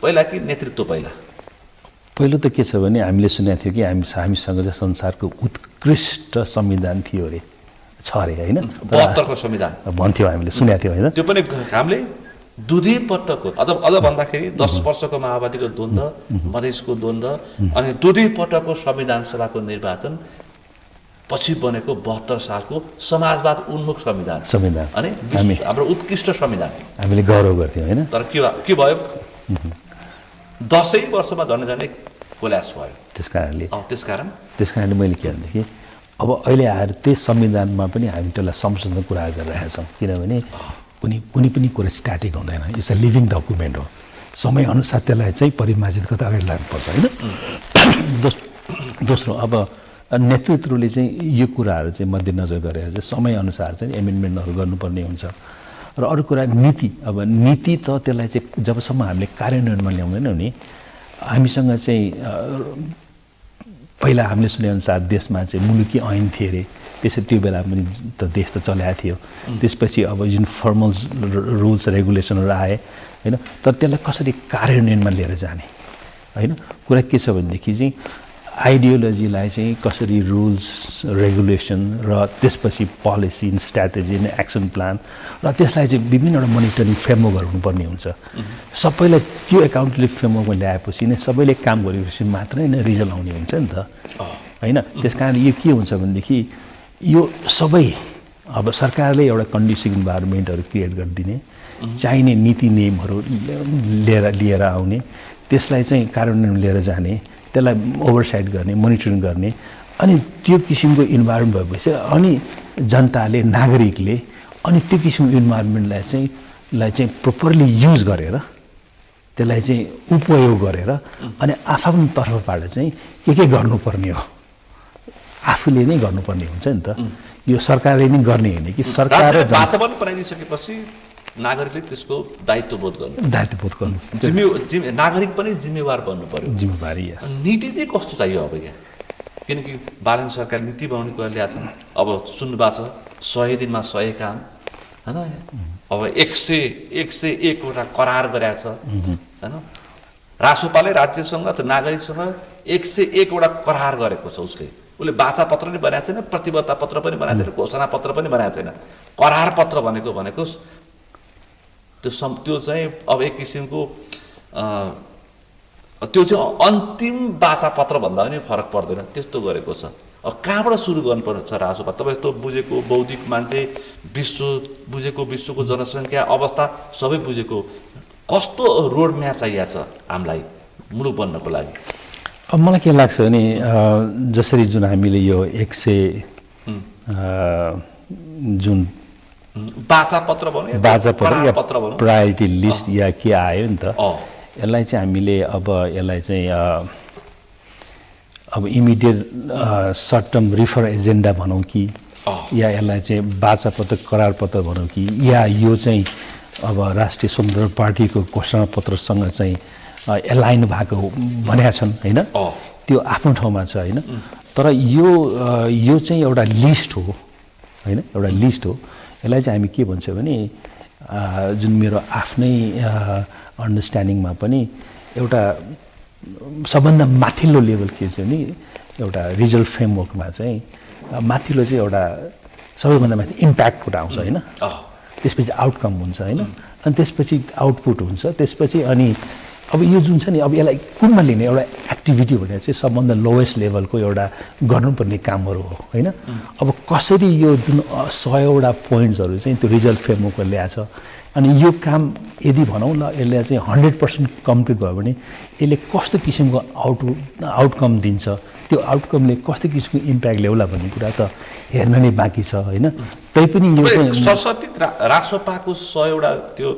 पहिला कि नेतृत्व पहिलो त के छ भने हामीले सुनेको थियो कि हामीसँग चाहिँ संसारको उत्कृष्ट संविधान थियो अरे, छ अरे होइन, 72 को संविधान भन्थ्यो, हामीले सुनेको थियो होइन। त्यो पनि हामीले दुधै पटकको अझ भन्दाखेरि 10 वर्षको माओवादीको द्वन्द्व, मधेसको द्वन्द्व, अनि दुधै पटकको संविधान सभाको निर्वाचन पछि बनेको 72 सालको समाजवाद उन्मुख संविधान अनि हाम्रो उत्कृष्ट संविधान हामीले गौरव गर्थ्यौँ होइन। तर के भयो 10 वर्षमा झन्डै कोल्याप्स भयो। त्यसकारणले मैले के भनेदेखि अब अहिले आएर त्यही संविधानमा पनि हामी त्यसलाई संशोधन कुरा गरिरहेका छौँ, किनभने कुनै पनि कुरा स्ट्याटिक हुँदैन, इट्स अ लिभिङ डकुमेन्ट हो, समयअनुसार त्यसलाई चाहिँ परिमार्जित गर्दा अगाडि लाग्नुपर्छ होइन। दोस्रो अब नेतृत्वले चाहिँ यो कुराहरू चाहिँ मध्यनजर गरेर चाहिँ समयअनुसार चाहिँ एमेन्डमेन्टहरू गर्नुपर्ने हुन्छ। र अरू कुरा नीति, अब नीति त त्यसलाई चाहिँ जबसम्म हामीले कार्यान्वयनमा ल्याउँदैनौँ नि हामीसँग चाहिँ पहिला हामीले सुनेअनुसार देशमा चाहिँ मुलुकी ऐन थिए अरे, त्यसै त्यो बेला पनि त देश त चलाएको थियो। त्यसपछि अब जुन फर्मल रुल्स रेगुलेसनहरू आए होइन, तर त्यसलाई कसरी कार्यान्वयनमा लिएर जाने होइन, कुरा के छ भनेदेखि चाहिँ आइडियोलोजीलाई चाहिँ कसरी रुल्स रेगुलेसन र त्यसपछि पोलिसी स्ट्राटेजी एक्सन प्लान र त्यसलाई चाहिँ विभिन्नवटा मोनिटरिङ फ्रेमवर्कहरू हुनुपर्ने हुन्छ। सबैलाई त्यो एकाउन्टेबल फ्रेमवर्कमा ल्याएपछि नै सबैले काम गरेपछि मात्रै नै रिजल्ट आउने हुन्छ नि त होइन। त्यस कारण यो के हुन्छ भनेदेखि यो सबै अब सरकारले एउटा कन्डिसन इन्भाइरोमेन्टहरू क्रिएट गरिदिने, चाहिने नीति नियमहरू लिएर आउने, त्यसलाई चाहिँ कार्यान्वयन लिएर जाने, त्यसलाई ओभरसाइट गर्ने, मोनिटरिङ गर्ने, अनि त्यो किसिमको इन्भाइरोमेन्ट भएपछि अनि जनताले नागरिकले अनि त्यो किसिमको इन्भाइरोमेन्टलाई चाहिँ प्रोपरली युज गरेर त्यसलाई चाहिँ उपयोग गरेर अनि आफ्नो तर्फबाट चाहिँ के गर्नुपर्ने हो आफूले नै गर्नुपर्ने हुन्छ नि त। यो सरकारले नै गर्ने होइन कि सरकार वातावरण बनाइदिसकेपछि नागरिकले त्यसको दायित्वबोध गर्नु नागरिक पनि जिम्मेवार बन्नु पर्यो। जिम्मेवारी नीति चाहिँ कस्तो चाहियो अब यहाँ, किनकि बालन सरकार नीति बनाउने कुरा ल्याएको छन्। अब सुन्नुभएको छ 100 दिनमा 100 काम होइन, अब 101 वटा करार गरेको छ होइन। रासोपाले राज्यसँग त नागरिकसँग 101 वटा करार गरेको छ। उसले बाचा पत्र पनि बनाएको छैन, प्रतिबद्धता पत्र पनि बनाएको छैन, घोषणा पत्र पनि बनाएको छैन। करार पत्र भनेको त्यो चाहिँ अब एक किसिमको त्यो चाहिँ अन्तिम बाचा पत्र भन्दा पनि फरक पर्दैन, त्यस्तो गरेको छ। अब कहाँबाट सुरु गर्नुपर्छ रासोपा? तपाईँ यस्तो बुझेको बौद्धिक मान्छे, विश्वको जनसङ्ख्या अवस्था सबै बुझेको, कस्तो रोड म्याप चाहिएको छ हामीलाई मुलुक बन्नको लागि? अब मलाई के लाग्छ भने जसरी जुन हामीले यो 100 जुन बाचा पत्र भनौँ, प्रायोरिटी लिस्ट या के आयो नि त, यसलाई चाहिँ हामीले अब यसलाई चाहिँ अब immediate short term refer agenda भनौँ कि या यसलाई चाहिँ बाचा पत्र करार पत्र भनौँ कि या यो चाहिँ अब राष्ट्रिय स्वतन्त्र पार्टीको घोषणा पत्रसँग चाहिँ एलाइन भएको भनेका छन् होइन, त्यो आफ्नो ठाउँमा छ होइन। तर यो चाहिँ एउटा लिस्ट हो होइन, एउटा लिस्ट हो। यसलाई चाहिँ हामी के भन्छ भने जुन मेरो आफ्नै अन्डरस्ट्यान्डिङमा पनि एउटा सबभन्दा माथिल्लो लेभल के छ भने एउटा रिजल्ट फ्रेमवर्कमा चाहिँ माथिल्लो चाहिँ एउटा सबैभन्दा माथि इम्प्याक्टपुट आउँछ होइन, त्यसपछि आउटकम हुन्छ होइन, अनि त्यसपछि आउटपुट हुन्छ, त्यसपछि अनि अब यो जुन छ नि अब यसलाई कुनमा लिने एउटा एक्टिभिटी भनेर चाहिँ सबभन्दा लोएस्ट लेभलको एउटा गर्नुपर्ने कामहरू हो होइन। अब कसरी यो जुन 100वटा पोइन्ट्सहरू चाहिँ त्यो रिजल्ट फ्रेमवर्कमा ल्याएको छ, अनि यो काम यदि भनौँ ल यसले चाहिँ 100% कम्प्लिट भयो भने यसले कस्तो किसिमको आउटकम दिन्छ, त्यो आउटकमले कस्तो किसिमको इम्प्याक्ट ल्याउला भन्ने कुरा त हेर्न नै बाँकी छ होइन। तैपनि यो चाहिँ सरस्वती रासोपाको 100वटा त्यो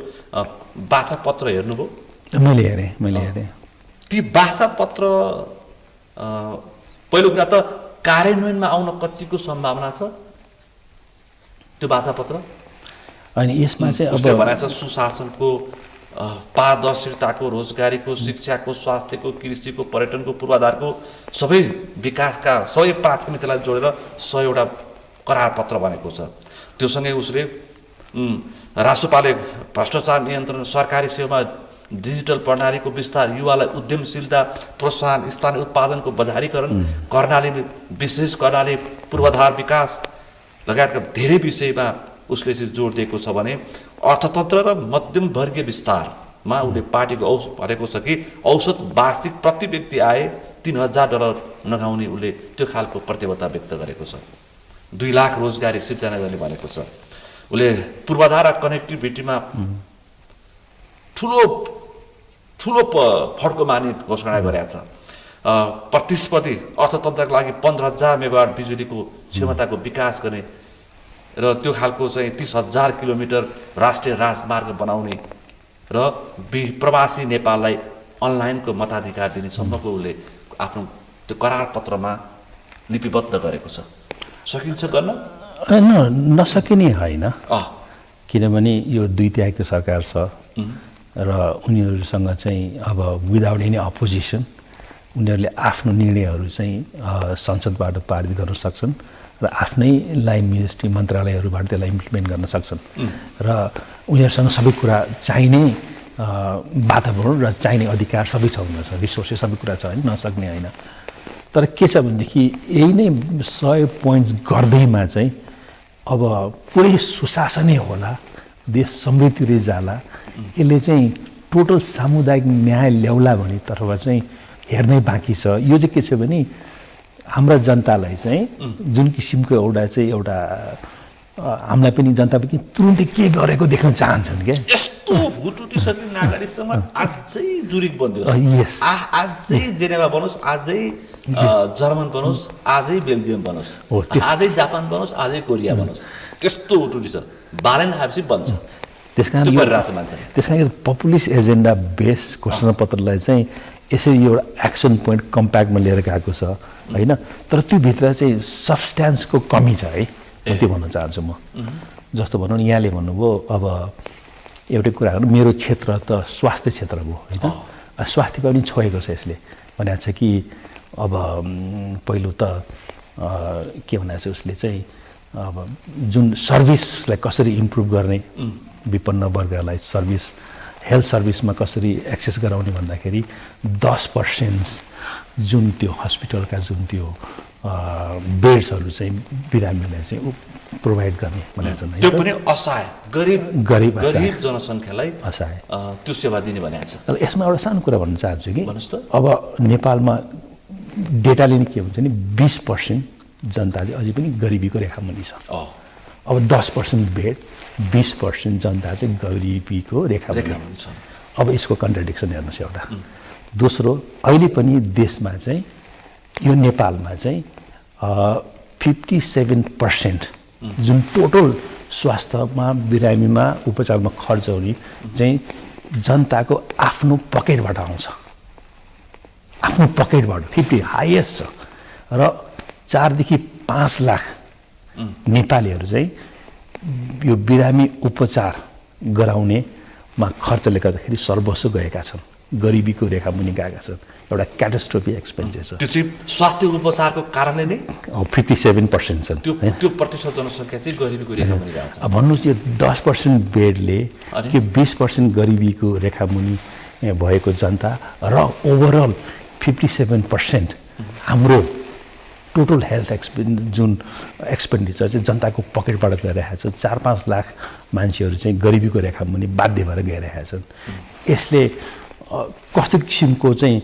बाचा पत्र हेर्नुभयो? मैले हेरेँ। ती बाचा पत्र पहिलो कुरा त कार्यान्वयनमा आउन कतिको सम्भावना छ त्यो बाचा पत्र? अनि यसमा चाहिँ अब भनेको छ सुशासनको, पारदर्शिताको, रोजगारीको, शिक्षाको, स्वास्थ्यको, कृषिको, पर्यटनको, पूर्वाधारको सबै विकासका सबै प्राथमिकतालाई जोडेर 100वटा करार पत्र भनेको छ। त्योसँगै उसले रासोपाले भ्रष्टाचार नियन्त्रण, सरकारी सेवामा डिजिटल प्रणालीको विस्तार, युवालाई उद्यमशीलता प्रोत्साहन, स्थानीय उत्पादनको बजारीकरण, विशेष कर्णाली पूर्वाधार विकास लगायतका धेरै विषयमा उसले चाहिँ जोड दिएको छ भने अर्थतन्त्र र मध्यम वर्गीय विस्तारमा उसले पार्टीको भनेको छ कि औसत वार्षिक प्रति व्यक्ति आय $3000 नगाउने उसले त्यो खालको प्रतिबद्धता व्यक्त गरेको छ। 2 लाख रोजगारी सिर्जना गर्ने भनेको छ। उसले पूर्वाधार र कनेक्टिभिटीमा ठुलो फड्को मार्ने घोषणा गरेको छ। प्रतिस्पर्धी अर्थतन्त्रका लागि 15000 मेगावाट बिजुलीको क्षमताको विकास गर्ने र त्यो खालको चाहिँ 30000 किलोमिटर राष्ट्रिय राजमार्ग बनाउने र प्रवासी नेपाललाई अनलाइनको मताधिकार दिने सम्मको उसले आफ्नो त्यो करार पत्रमा लिपिबद्ध गरेको छ। सकिन्छ गर्न? नसकिने होइन, किनभने यो 2 तिहाईको सरकार छ र उनीहरूसँग चाहिँ अब विदाउट एनी अपोजिसन उनीहरूले आफ्नो निर्णयहरू चाहिँ संसदबाट पारित गर्न सक्छन् र आफ्नै लाइन मिनिस्ट्री मन्त्रालयहरूबाट त्यसलाई इम्प्लिमेन्ट गर्न सक्छन् र उनीहरूसँग सबै कुरा चाहिने वातावरण र चाहिने अधिकार सबै छ उनीहरूसँग रिसोर्सेस सबै कुरा छ होइन नसक्ने होइन तर के छ भनेदेखि यही नै 100 पोइन्ट्स गर्दैमा चाहिँ अब पुरै सुशासनै होला देश समृद्धिले जाला यसले चाहिँ टोटल सामुदायिक न्याय ल्याउला भन्ने तर्फ चाहिँ हेर्नै बाँकी छ यो चाहिँ के छ भने हाम्रा जनतालाई चाहिँ जुन किसिमको एउटा हामीलाई पनि जनता पनि तुरुन्तै के गरेको देख्न चाहन्छन् क्या यस्तो भुटुटिसक्ने नागरिकसँग अझै जुरिक बनियोस् अझै जेनेभा बनोस् अझै जर्मन बनोस् अझै बेल्जियम बनोस् अझै जापान बनोस् अझै कोरिया बनोस् त्यस्तो उटुटी छ बालेन आएपछि बन्छ त्यसकारण पपुलिस्ट एजेन्डा बेस घोषणापत्रलाई चाहिँ यसरी एउटा एक्सन पोइन्ट कम्प्याक्टमा लिएर गएको छ होइन तर त्योभित्र चाहिँ सब्सट्यान्सको कमी छ है त्यो भन्न चाहन्छु म जस्तो भनौँ यहाँले भन्नुभयो अब एउटै कुरा गर्नु मेरो क्षेत्र त स्वास्थ्य क्षेत्र भयो होइन स्वास्थ्य पनि छोएको छ यसले भनेको छ कि अब पहिलो त के भनेको छ उसले चाहिँ अब जुन सर्भिसलाई कसरी इम्प्रुभ गर्ने विपन्न वर्गलाई सर्भिस हेल्थ सर्भिसमा कसरी एक्सेस गराउने भन्दाखेरि 10% जुन त्यो हस्पिटलका जुन त्यो बेड्सहरू चाहिँ बिरामीलाई चाहिँ प्रोभाइड गर्ने भनेको छ त्यो पनि असहाय गरिब जनसङ्ख्यालाई असहाय त्यो सेवा दिने भनेको छ र यसमा एउटा सानो कुरा भन्न चाहन्छु कि अब नेपालमा डेटाले नि के हुन्छ नि 20% जनता चाहिँ अझै पनि गरिबीको रेखामुनि छ अब 10% बेड 20% जनता चाहिँ गरिबीको रेखामुनि छ अब यसको कन्ट्राडिक्सन हेर्नुहोस् एउटा दोस्रो अहिले पनि देशमा चाहिँ यो नेपालमा चाहिँ 57% जुन टोटल स्वास्थ्यमा बिरामीमा उपचारमा खर्च हुने चाहिँ जनताको आफ्नो पकेटबाट आउँछ आफ्नो पकेटबाट 50 हाइएस्ट छ र 4 देखि 5 लाख नेपालीहरू चाहिँ यो बिरामी उपचार गराउनेमा खर्चले गर्दाखेरि सर्वस्व गएका छन् गरिबीको रेखामुनि गएका छन् एउटा क्याटास्ट्रोफी एक्सपेन्सेस त्यो चाहिँ स्वास्थ्य उपचारको कारणले नै 57% छन् त्यो प्रतिशत जनसङ्ख्या चाहिँ गरिबीको रेखामुनि गएको छ अब भन्नुहोस् यो 10% बेडले के 20% गरिबीको रेखामुनि भएको जनता र ओभरअल 57% हाम्रो टोटल हेल्थ जुन एक्सपेन्डिचर चाहिँ जनताको पकेटबाट गइरहेको छ 4-5 लाख मान्छेहरू चाहिँ गरिबीको रेखामुनि बाध्य भएर गइरहेका छन् यसले कस्तो किसिमको चाहिँ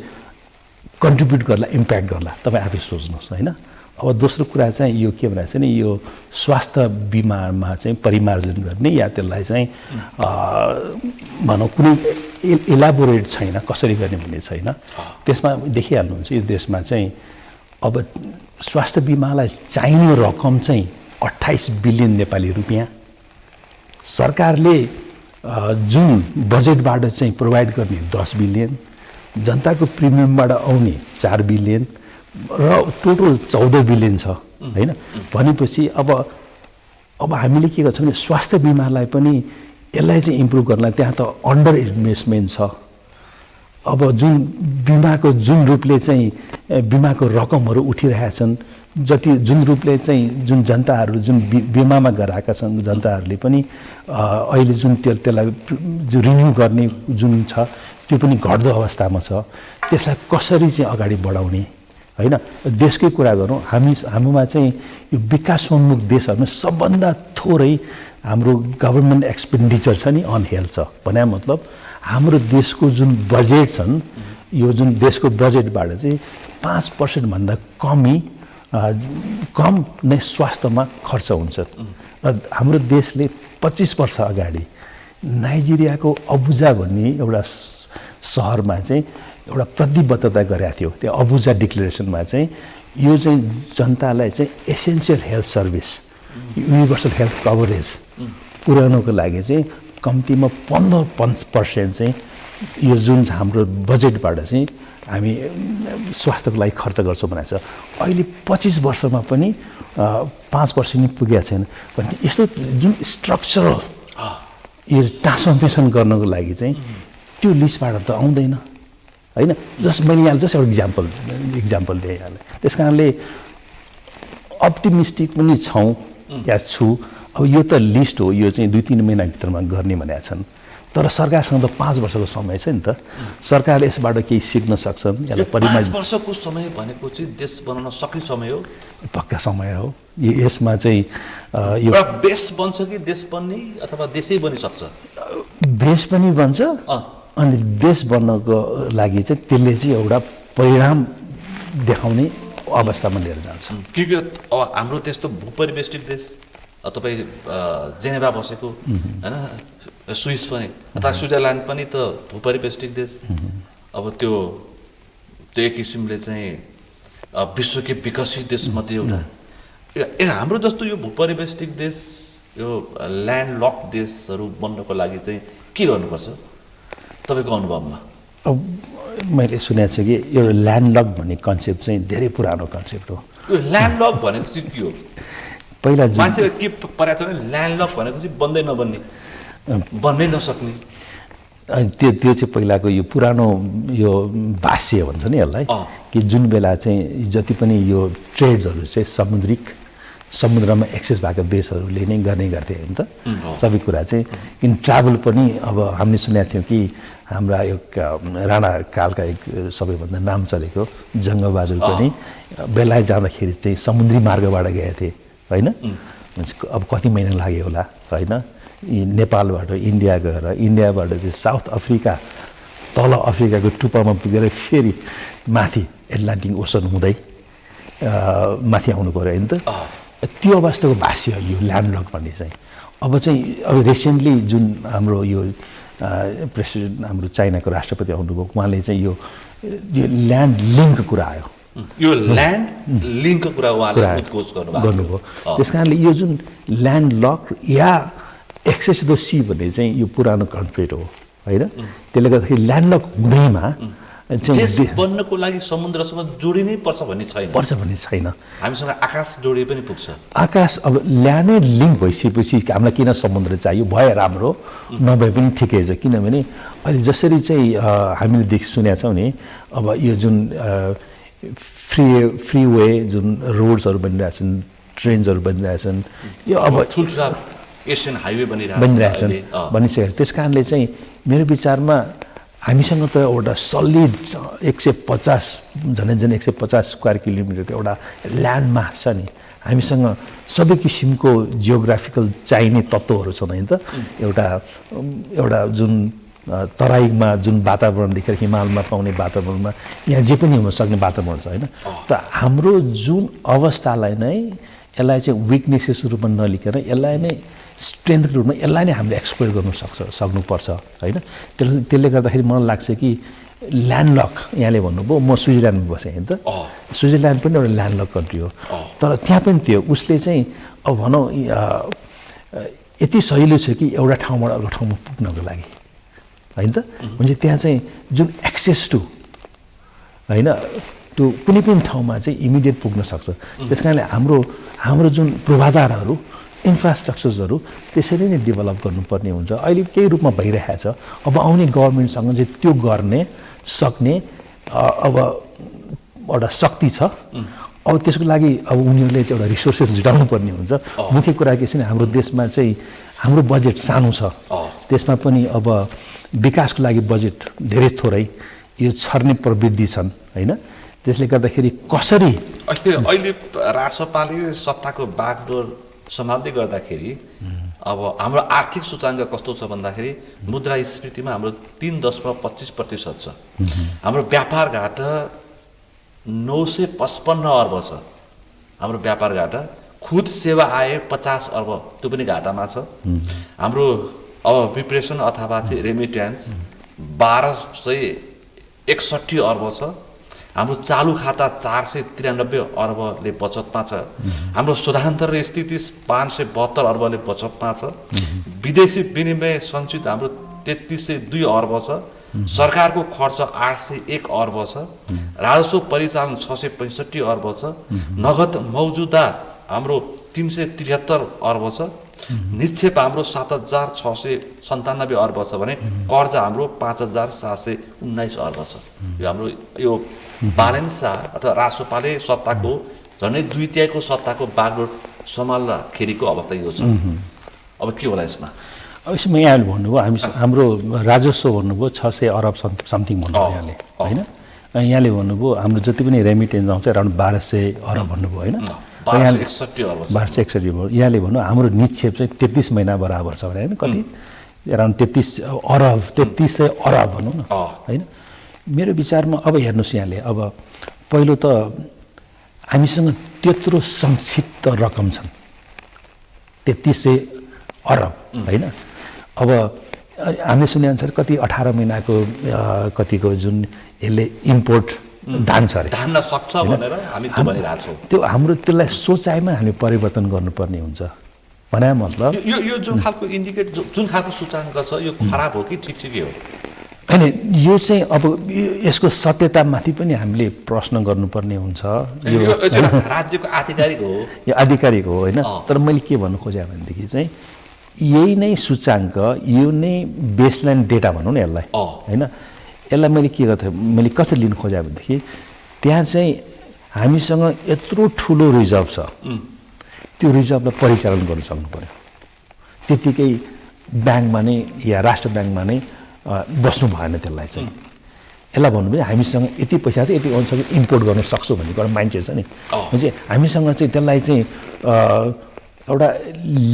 कन्ट्रिब्युट गर्ला इम्प्याक्ट गर्ला तपाईँ आफै सोच्नुहोस् होइन अब दोस्रो कुरा चाहिँ यो के भनेको छ नि यो स्वास्थ्य बिमामा चाहिँ परिमार्जन गर्ने या त्यसलाई चाहिँ भनौँ कुनै इलाबोरेट छैन कसरी गर्ने भन्ने छैन त्यसमा देखिहाल्नुहुन्छ यो देशमा चाहिँ अब स्वास्थ्य बिमालाई चाहिने रकम चाहिँ 28 बिलियन नेपाली रुपियाँ सरकारले जुन बजेटबाट चाहिँ प्रोभाइड गर्ने 10 बिलियन जनताको प्रिमियमबाट आउने 4 बिलियन र टोटल 14 बिलियन छ होइन भनेपछि अब हामीले के गर्छौँ भने स्वास्थ्य बिमालाई पनि यसलाई चाहिँ इम्प्रुभ गर्नलाई त्यहाँ त अन्डर इन्भेस्टमेन्ट छ अब जुन बिमाको जुन रूपले चाहिँ बिमाको रकमहरू उठिरहेका छन् जति जुन रूपले चाहिँ जुन जनताहरू जुन बिमामा गराएका छन् जनताहरूले पनि अहिले जुन त्यसलाई रिन्यू गर्ने जुन छ त्यो पनि घट्दो अवस्थामा छ त्यसलाई कसरी चाहिँ अगाडि बढाउने होइन देशकै कुरा गरौँ हाम्रोमा चाहिँ यो विकासोन्मुख देशहरूमा सबभन्दा थोरै हाम्रो गभर्मेन्ट एक्सपेन्डिचर छ नि अन हेल्थ छ भने मतलब हाम्रो देशको जुन बजेट छन् यो जुन देशको बजेटबाट चाहिँ 5% भन्दा कम नै स्वास्थ्यमा खर्च हुन्छ र हाम्रो देशले 25 वर्ष अगाडि नाइजेरियाको अबुजा भन्ने एउटा सहरमा चाहिँ एउटा प्रतिबद्धता गरेको थियो त्यो अबुजा डिक्लेरेसनमा चाहिँ यो चाहिँ जनतालाई चाहिँ essential health service universal health coverage पुर्याउनको लागि चाहिँ कम्तीमा 15% चाहिँ यो जुन हाम्रो बजेटबाट चाहिँ हामी स्वास्थ्यको लागि खर्च गर्छौँ भनेको छ अहिले 25 वर्षमा पनि 5% नै पुगेको छैन भने यस्तो जुन स्ट्रक्चरल यो ट्रान्सफर्मेसन गर्नको लागि चाहिँ त्यो लिस्टबाट त आउँदैन होइन। जस्ट मैले यहाँ जस्ट एउटा इक्जाम्पल दिएँ यहाँलाई। त्यस कारणले अप्टिमिस्टिक पनि छौँ या छु। अब यो त लिस्ट हो, यो चाहिँ 2-3 महिनाभित्रमा गर्ने भनेका छन्, तर सरकारसँग त 5 वर्षको समय छ नि त। सरकारले यसबाट केही सिक्न सक्छन्। यसलाई 5 वर्षको समय भनेको चाहिँ देश बनाउन सक्ने समय हो, पक्का समय हो। यसमा चाहिँ यो एउटा बेस बन्छ कि देश बन्ने अथवा देशै बनिसक्छ? बेस पनि बन्छ अनि देश बन्नको लागि चाहिँ त्यसले चाहिँ एउटा परिणाम देखाउने अवस्थामा लिएर जान्छ। कि अब हाम्रो देश त भूपरिवेष्टित देश, तपाईँ जेनेभा बसेको होइन, स्विस पनि अथवा स्विजरल्यान्ड पनि त भूपरिवेष्टित देश। अब त्यो एक किसिमले चाहिँ विश्वकै विकसित देशमध्ये एउटा। हाम्रो जस्तो यो भूपरिवेष्टित देश, यो ल्यान्ड लक देशहरू बन्नको लागि चाहिँ के गर्नुपर्छ तपाईँको अनुभवमा? अब मैले सुनेको छु कि यो ल्यान्डलक भन्ने कन्सेप्ट चाहिँ धेरै पुरानो कन्सेप्ट हो। यो ल्यान्डलक भनेको चाहिँ के हो? पहिला मान्छेले के परेको छ भने ल्यान्डलक भनेको चाहिँ बन्दै नबन्ने, बन्नै नसक्ने। त्यो चाहिँ पहिलाको यो पुरानो यो भाष्य भन्छ नि यसलाई, कि जुन बेला चाहिँ जति पनि यो ट्रेड्सहरू चाहिँ समुद्रमा एक्सेस भएको देशहरूले नै गर्ने गर्थे होइन त सबै कुरा चाहिँ। किन ट्राभल पनि अब हामीले सुनेको थियौँ कि हाम्रा यो राणा कालका एक सबैभन्दा नाम चलेको जङ्गबहादुर पनि बेलायत जाँदाखेरि चाहिँ समुद्री मार्गबाट गएका थिए होइन। अब कति महिना लाग्यो होला होइन। नेपालबाट इन्डिया गएर इन्डियाबाट चाहिँ साउथ अफ्रिका, तल अफ्रिकाको टुप्पामा पुगेर फेरि माथि एटलान्टिक ओसन हुँदै माथि आउनु पऱ्यो होइन त। त्यो अवस्थाको भाष्य यो ल्यान्डलक भन्ने चाहिँ। अब रिसेन्टली जुन हाम्रो यो प्रेसिडेन्ट हाम्रो चाइनाको राष्ट्रपति आउनुभयो, उहाँले चाहिँ यो ल्यान्ड लिङ्कको कुरा आयो। यो ल्यान्ड लिङ्कको कुरा उहाँले उद्घोष गर्नुभयो। त्यस कारणले यो जुन ल्यान्ड लक या एक्सेस द सी भन्ने चाहिँ यो पुरानो कन्सेप्ट हो होइन। त्यसले गर्दाखेरि ल्यान्ड लक हुँदैमा देश बन्नको लागि समुद्रसँग जोडिनै पर्छ भन्ने छैन। हामीसँग आकाश जोडिए पनि पुग्छ। आकाश अब ल्यान्डै लिङ्क भइसकेपछि हामीलाई किन समुद्र चाहियो? भए राम्रो, नभए पनि ठिकै छ। किनभने अहिले जसरी चाहिँ हामीले सुनेका छौँ नि, अब यो जुन फ्रीवे जुन रोड्सहरू बनिरहेछन्, ट्रेन्सहरू बनिरहेछन्, यो अब ठुल्ठुला एसियन हाइवे बनिसकेको। त्यस कारणले चाहिँ मेरो विचारमा हामीसँग त एउटा सलिड 150 झन् 150 स्क्वायर किलोमिटरको एउटा ल्यान्ड मास छ नि। हामीसँग सबै किसिमको जियोग्राफिकल चाहिने तत्त्वहरू छन् होइन त। एउटा जुन तराईमा जुन वातावरण देखेर हिमालमा पाउने वातावरणमा यहाँ जे पनि हुन सक्ने वातावरण छ होइन। त हाम्रो जुन अवस्थालाई नै यसलाई चाहिँ विकनेसेस रूपमा नलिकन यसलाई नै स्ट्रेन्थको रूपमा यसलाई नै हामीले एक्सप्लोर गर्नु सक्नुपर्छ होइन। त्यसले गर्दाखेरि मलाई लाग्छ कि ल्यान्डलक यहाँले भन्नुभयो, म स्विजरल्यान्डमा बसेँ होइन त। स्विजरल्यान्ड पनि एउटा ल्यान्डलक कन्ट्री हो, तर त्यहाँ पनि त्यो उसले चाहिँ अब भनौँ यति सजिलो छ कि एउटा ठाउँबाट अर्को ठाउँमा पुग्नको लागि होइन त। भने त्यहाँ चाहिँ जुन एक्सेस टु होइन त्यो कुनै पनि ठाउँमा चाहिँ इमिडिएट पुग्न सक्छ। त्यस कारणले हाम्रो जुन पूर्वाधारहरू इन्फ्रास्ट्रक्चर्सहरू त्यसरी नै डेभलप गर्नुपर्ने हुन्छ। अहिले केही रूपमा भइरहेको छ। अब आउने गभर्मेन्टसँग चाहिँ त्यो गर्ने सक्ने अब एउटा शक्ति छ। अब त्यसको लागि अब उनीहरूले चाहिँ एउटा रिसोर्सेस जुटाउनु पर्ने हुन्छ। मुख्य कुरा के छ भने हाम्रो देशमा चाहिँ हाम्रो बजेट सानो छ, त्यसमा पनि अब विकासको लागि बजेट धेरै थोरै, यो छर्ने प्रवृत्ति छन् होइन। त्यसले गर्दाखेरि कसरी अहिले रासपाले सत्ताको बागडोर सम्हाल्दै गर्दाखेरि अब हाम्रो आर्थिक सूचाङ्क कस्तो छ भन्दाखेरि मुद्रास्फीतिमा हाम्रो 3.25% छ। हाम्रो व्यापार घाटा 955 अर्ब छ। हाम्रो व्यापार घाटा, खुद सेवा आय 50 अर्ब, त्यो पनि घाटामा छ। हाम्रो अब प्रिपरेसन अथवा चाहिँ रेमिट्यान्स 1261 अर्ब छ। हाम्रो चालु खाता 493 अर्बले बचतमा छ। हाम्रो शुद्धान्तरण स्थिति 572 अर्बले बचतमा छ। विदेशी विनिमय सञ्चित हाम्रो 3302 अर्ब छ। सरकारको खर्च 801 अर्ब छ। राजस्व परिचालन 665 अर्ब छ। नगद मौजुदा हाम्रो 373 अर्ब छ, निक्षेप हाम्रो 7,697 अर्ब छ भने कर्जा हाम्रो 5,719 अर्ब छ। यो हाम्रो यो ब्यालेन्स अथवा रासोपाले सत्ताको झन्डै 2/3 सत्ताको बागडोर सम्हाल्दाखेरिको अवस्था यो छ। अब के होला यसमा? अब यसमा यहाँले भन्नुभयो हाम्रो राजस्व भन्नुभयो 600 अर्ब समथिङ भन्नुभयो यहाँले होइन। अनि यहाँले भन्नुभयो हाम्रो जति पनि रेमिटेन्स आउँछ अराउन्ड 1200 अर्ब भन्नुभयो होइन। 1261 अर्ब 1261 भयो। यहाँले भन्नु हाम्रो निक्षेप चाहिँ 33 महिना बराबर छ भने होइन, कति अराउन्ड 33 अर्ब 3300 अर्ब भनौँ न होइन। मेरो विचारमा अब हेर्नुहोस् यहाँले, अब पहिलो त हामीसँग त्यत्रो संक्षिप्त रकम छन् 3300 अर्ब होइन। अब हामीले सुनेअनुसार कति 18 महिनाको कतिको जुन यसले इम्पोर्ट धान छ अरे, धान्न सक्छ भनेर हामी त्यो भनिरहेको छौँ। त्यो हाम्रो त्यसलाई सोचाइमा हामी परिवर्तन गर्नुपर्ने हुन्छ भने मतलब यो जुन खालको इन्डिकेट जुन खालको सूचकाङ्क छ यो खराब हो कि ठिकै हो? होइन, यो चाहिँ अब यसको सत्यतामाथि पनि हामीले प्रश्न गर्नुपर्ने हुन्छ। यो राज्यको आधिकारिक हो, यो आधिकारिक हो होइन। तर मैले के भन्नु खोजेँ भनेदेखि चाहिँ यही नै सूचाङ्क, यो नै बेसलाइन डेटा भनौँ न यसलाई होइन। यसलाई मैले के गर्थेँ, मैले कसरी लिनु खोजेँ भनेदेखि त्यहाँ चाहिँ हामीसँग यत्रो ठुलो रिजर्भ छ, त्यो रिजर्भलाई परिचालन गर्न सक्नु पऱ्यो। त्यत्तिकै ब्याङ्कमा नै या राष्ट्र ब्याङ्कमा नै बस्नु भएन। त्यसलाई चाहिँ यसलाई भन्नुभयो हामीसँग यति पैसा छ, यति अनुसार इम्पोर्ट गर्न सक्छौँ भनेको एउटा माइन्डसेट छ नि। भने हामीसँग चाहिँ त्यसलाई चाहिँ एउटा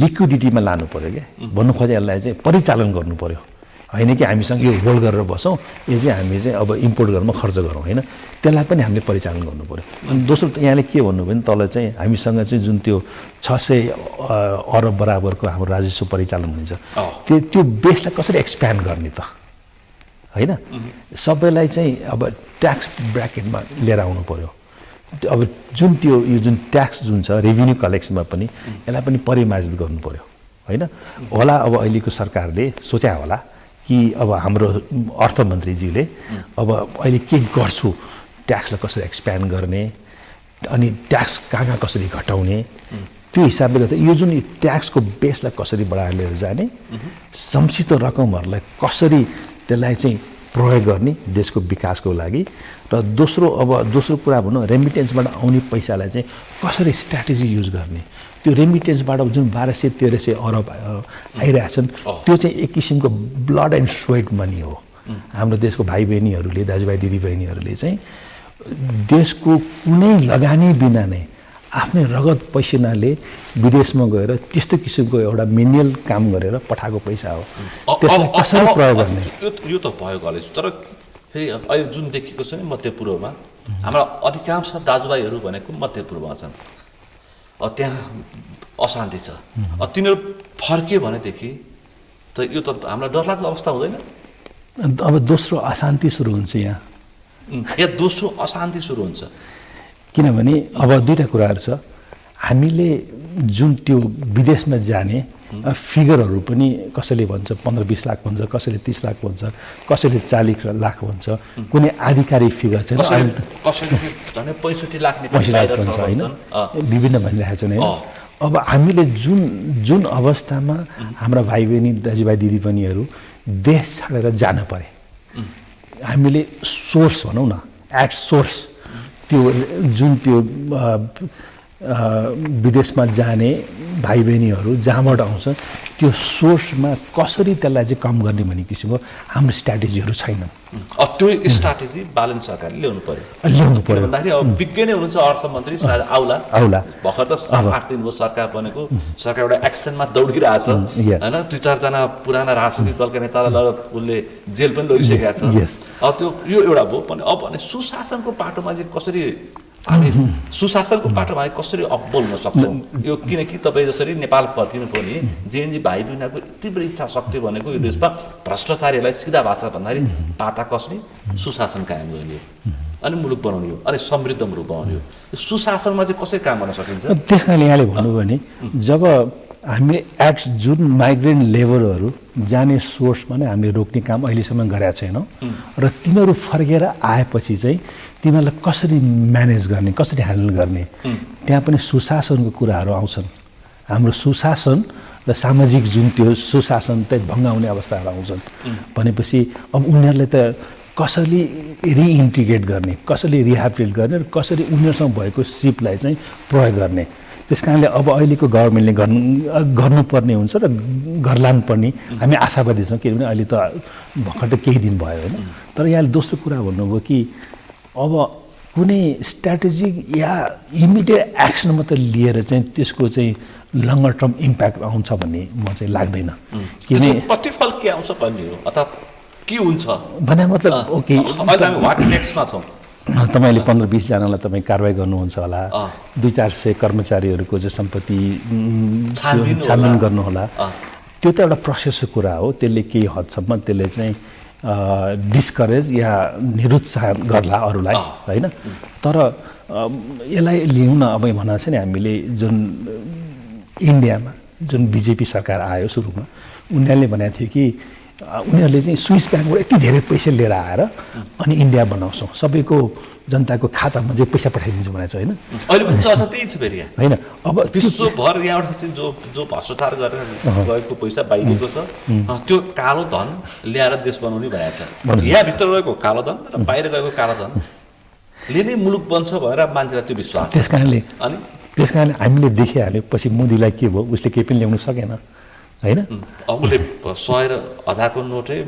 लिक्विडिटीमा लानु पऱ्यो क्या भन्नु खोजे। यसलाई चाहिँ परिचालन गर्नु पऱ्यो होइन कि हामीसँग यो होल्ड गरेर बसौँ, यो चाहिँ हामी चाहिँ अब इम्पोर्ट गर्नमा खर्च गरौँ होइन। त्यसलाई पनि हामीले परिचालन गर्नु पऱ्यो। अनि दोस्रो यहाँले के भन्नुभयो भने तल चाहिँ हामीसँग चाहिँ जुन त्यो 600 अर्ब बराबरको हाम्रो राजस्व परिचालन हुन्छ, त्यो बेसलाई कसरी एक्सप्यान्ड गर्ने त होइन। सबैलाई चाहिँ अब ट्याक्स ब्र्याकेटमा लिएर आउनु पऱ्यो। अब जुन त्यो यो जुन ट्याक्स जुन छ रेभिन्यू कलेक्सनमा पनि यसलाई पनि परिमार्जित गर्नु पऱ्यो होइन। होला अब अहिलेको सरकारले सोच्या होला कि अब हाम्रो अर्थमन्त्रीजीले अब अहिले के गर्छु, ट्याक्सलाई कसरी एक्सप्यान्ड गर्ने अनि ट्याक्स कहाँ कसरी घटाउने, त्यो हिसाबले गर्दा यो जुन ट्याक्सको बेसलाई कसरी बढाएर लिएर जाने, संचित रकमहरूलाई कसरी त्यसलाई चाहिँ प्रयोग गर्ने देशको विकासको लागि। र दोस्रो कुरा भनौँ रेमिटेन्सबाट आउने पैसालाई चाहिँ कसरी स्ट्राटेजी युज गर्ने। त्यो रेमिटेन्सबाट जुन 1200-1300 अर्ब आइरहेछन् त्यो चाहिँ एक किसिमको ब्लड एन्ड स्वेट मनी हो। हाम्रो देशको भाइ बहिनीहरूले, दाजुभाइ दिदीबहिनीहरूले चाहिँ देशको कुनै लगानी बिना नै आफ्नै रगत पसिनाले विदेशमा गएर त्यस्तो किसिमको एउटा मेन्युअल काम गरेर पठाएको पैसा हो। त्यसलाई कसरी प्रयोग गर्ने? यो त भयो गलेछ। तर फेरि अहिले जुन देखेको छ नि मध्यपूर्वमा हाम्रा अधिकांश दाजुभाइहरू भनेको मध्यपूर्वमा छन्। त्यहाँ अशान्ति छ। तिनीहरू फर्कियो भनेदेखि त यो त हामीलाई डरलाग्दो अवस्था हुँदैन? अब दोस्रो अशान्ति सुरु हुन्छ यहाँ दोस्रो अशान्ति सुरु हुन्छ। किनभने अब दुईवटा कुराहरू छ। हामीले जुन त्यो विदेशमा जाने फिगरहरू पनि कसैले भन्छ 15-20 लाख भन्छ, कसैले 30 लाख भन्छ, कसैले 40 लाख भन्छ, कुनै आधिकारिक फिगर छैन। कसैले 65 लाख भन्छ होइन, विभिन्न भनिरहेको छन् होइन। अब हामीले जुन अवस्थामा हाम्रा भाइ बहिनी दाजुभाइ दिदीबहिनीहरू देश छाडेर जान परे, हामीले सोर्स भनौँ न एट सोर्स त्यो जुन त्यो विदेशमा जाने भाइ बहिनीहरू जहाँबाट आउँछ त्यो सोर्समा कसरी त्यसलाई चाहिँ कम गर्ने भन्ने किसिमको हाम्रो स्ट्राटेजीहरू छैनन्। त्यो स्ट्राटेजी ब्यालेन्स सरकारले ल्याउनु पर्यो भन्दाखेरि अब विज्ञ नै हुनुहुन्छ अर्थमन्त्री सायद आउला भर्खर त 7-8 दिन भयो सरकार बनेको, सरकार एउटा एक्सनमा दौडिरहेछ होइन। 2-4 जना पुराना राजनीतिक दलका नेतालाई उसले जेल पनि लगिसकेका छ। अब त्यो यो एउटा भयो भने अब भने सुशासनको पाटोमा चाहिँ कसरी हामी सुशासनको पाटोमा कसरी बोल्न सक्छौँ यो? किनकि तपाईँ जसरी नेपाल फर्किनु पनि जेएनजी भाइ बहिनीको तीव्र इच्छा शक्ति भनेको यो देशमा भ्रष्टाचारीहरूलाई सिधा भाषा भन्दाखेरि पाता कस्ने, सुशासन कायम गर्ने अनि मुलुक बनाउने हो, अनि समृद्ध मुलुक बनाउने हो। यो सुशासनमा चाहिँ कसरी काम गर्न सकिन्छ? त्यस कारणले यहाँले भन्नुभयो भने जब हामीले जुन माइग्रेन्ट लेबरहरू जाने सोर्समा नै हामीले रोक्ने काम अहिलेसम्म गरेका छैनौँ र तिनीहरू फर्केर आएपछि चाहिँ तिनीहरूलाई कसरी म्यानेज गर्ने, कसरी ह्यान्डल गर्ने, त्यहाँ पनि सुशासनको कुराहरू आउँछन् हाम्रो सुशासन र सामाजिक जुन त्यो सुशासन चाहिँ भङ्गाउने अवस्थाहरू आउँछन् भनेपछि अब उनीहरूलाई त कसरी रिइन्टिग्रेट गर्ने, कसरी रिह्याबिलिटेट गर्ने र कसरी उनीहरूसँग भएको सिपलाई चाहिँ प्रयोग गर्ने। त्यस कारणले अब अहिलेको गभर्मेन्टले गर्नुपर्ने हुन्छ र गर्ला पनि हामी आशावादी छौँ, किनभने अहिले त भर्खर त केही दिन भयो होइन। तर यहाँले दोस्रो कुरा भन्नुभयो कि अब कुनै स्ट्राटेजिक या इमिडिएट एक्सन मात्रै लिएर चाहिँ त्यसको चाहिँ लङ्गर टर्म इम्प्याक्ट आउँछ भन्ने म चाहिँ लाग्दैन। किनभने प्रतिफल के आउँछ भन्ने हो अथवा के हुन्छ भने मतलब ओके अहिले हामी वाट नेक्स्टमा छौँ। तपाईँले 15-20 जनालाई तपाईँ कारवाही गर्नुहुन्छ होला, 200-400 कर्मचारीहरूको चाहिँ सम्पत्ति छानबिन गर्नुहोला, त्यो त एउटा प्रोसेसको कुरा हो। त्यसले केही हदसम्म त्यसले चाहिँ डिस्करेज या निरुत्साह गर्ला अरूलाई होइन। तर यसलाई लिउँ न, अब भन्न छ नि हामीले जुन इन्डियामा जुन बिजेपी सरकार आयो सुरुमा उनीहरूले भनेको थियो कि उनीहरूले चाहिँ स्विस ब्याङ्कबाट यति धेरै पैसा लिएर आएर अनि इन्डिया बनाउँछौँ, सबैको जनताको खातामा चाहिँ पैसा पठाइदिन्छु भनेको छ होइन। अहिले पनि चर्चा त्यही छ फेरि होइन। अब विश्वभर यहाँबाट चाहिँ जो भ्रष्टाचार गरेर गएको पैसा बाहिरिएको छ त्यो कालो धन ल्याएर देश बनाउने भनेको छ। यहाँभित्र गएको कालो धन र बाहिर गएको कालो धनले नै मुलुक बन्छ भनेर मान्छेलाई त्यो विश्वास। त्यस कारणले हामीले देखिहाल्यो पछि मोदीलाई के भयो, उसले केही पनि ल्याउनु सकेन होइन। अब उसले 100 र 1000 को नोटै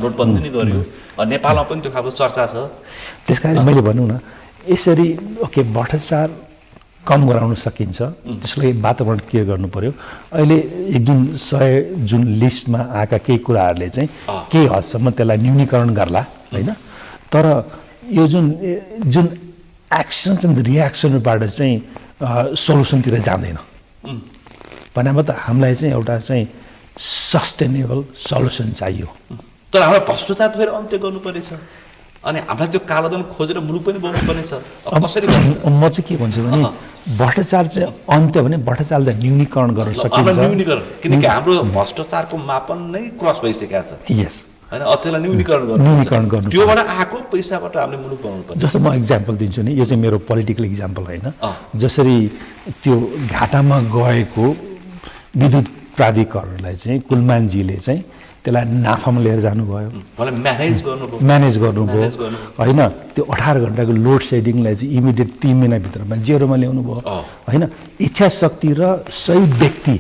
नोटबन्दी नै गर्यो। नेपालमा पनि त्यो खालको चर्चा छ। त्यस कारण मैले भनौँ न यसरी ओके भ्रष्टाचार कम गराउन सकिन्छ, त्यसको लागि वातावरण के गर्नु पर्यो। अहिले जुन 100 जुन लिस्टमा आएका केही कुराहरूले चाहिँ केही हदसम्म त्यसलाई न्यूनीकरण गर्ला होइन। तर यो जुन एक्सन र रियाक्सनबाट चाहिँ सोल्युसनतिर जाँदैन। भनेमा त हामीलाई चाहिँ एउटा चाहिँ सस्टेनेबल सल्युसन चाहियो। तर हामीलाई भ्रष्टाचार फेरि अन्त्य गर्नुपर्नेछ अनि हामीलाई त्यो कालोधन खोजेर मुलुक पनि बनाउनुपर्नेछ। कसरी म चाहिँ के भन्छु भने भ्रष्टाचार चाहिँ अन्त्य भने भ्रष्टाचारलाई न्यूनीकरण गर्न सकिन्छ। न्यूनीकरण किनकि हाम्रो भ्रष्टाचारको मापन नै क्रस भइसकेको छ। यस होइन, त्यसलाई न्यूनीकरण गर्नु त्योबाट आएको पैसाबाट हामीले मुलुक बनाउनु पर्छ। जस्तो म इक्जाम्पल दिन्छु नि, यो चाहिँ मेरो पोलिटिकल इक्जाम्पल होइन। जसरी त्यो घाटामा गएको विद्युत प्राधिकरणलाई चाहिँ कुलमानजीले चाहिँ त्यसलाई नाफामा लिएर जानुभयो, म्यानेज गर्नुभयो होइन। त्यो 18 घन्टाको लोड सेडिङलाई चाहिँ इमिडिएट 3 महिनाभित्रमा जेरोमा ल्याउनु भयो होइन। इच्छा शक्ति र सही व्यक्ति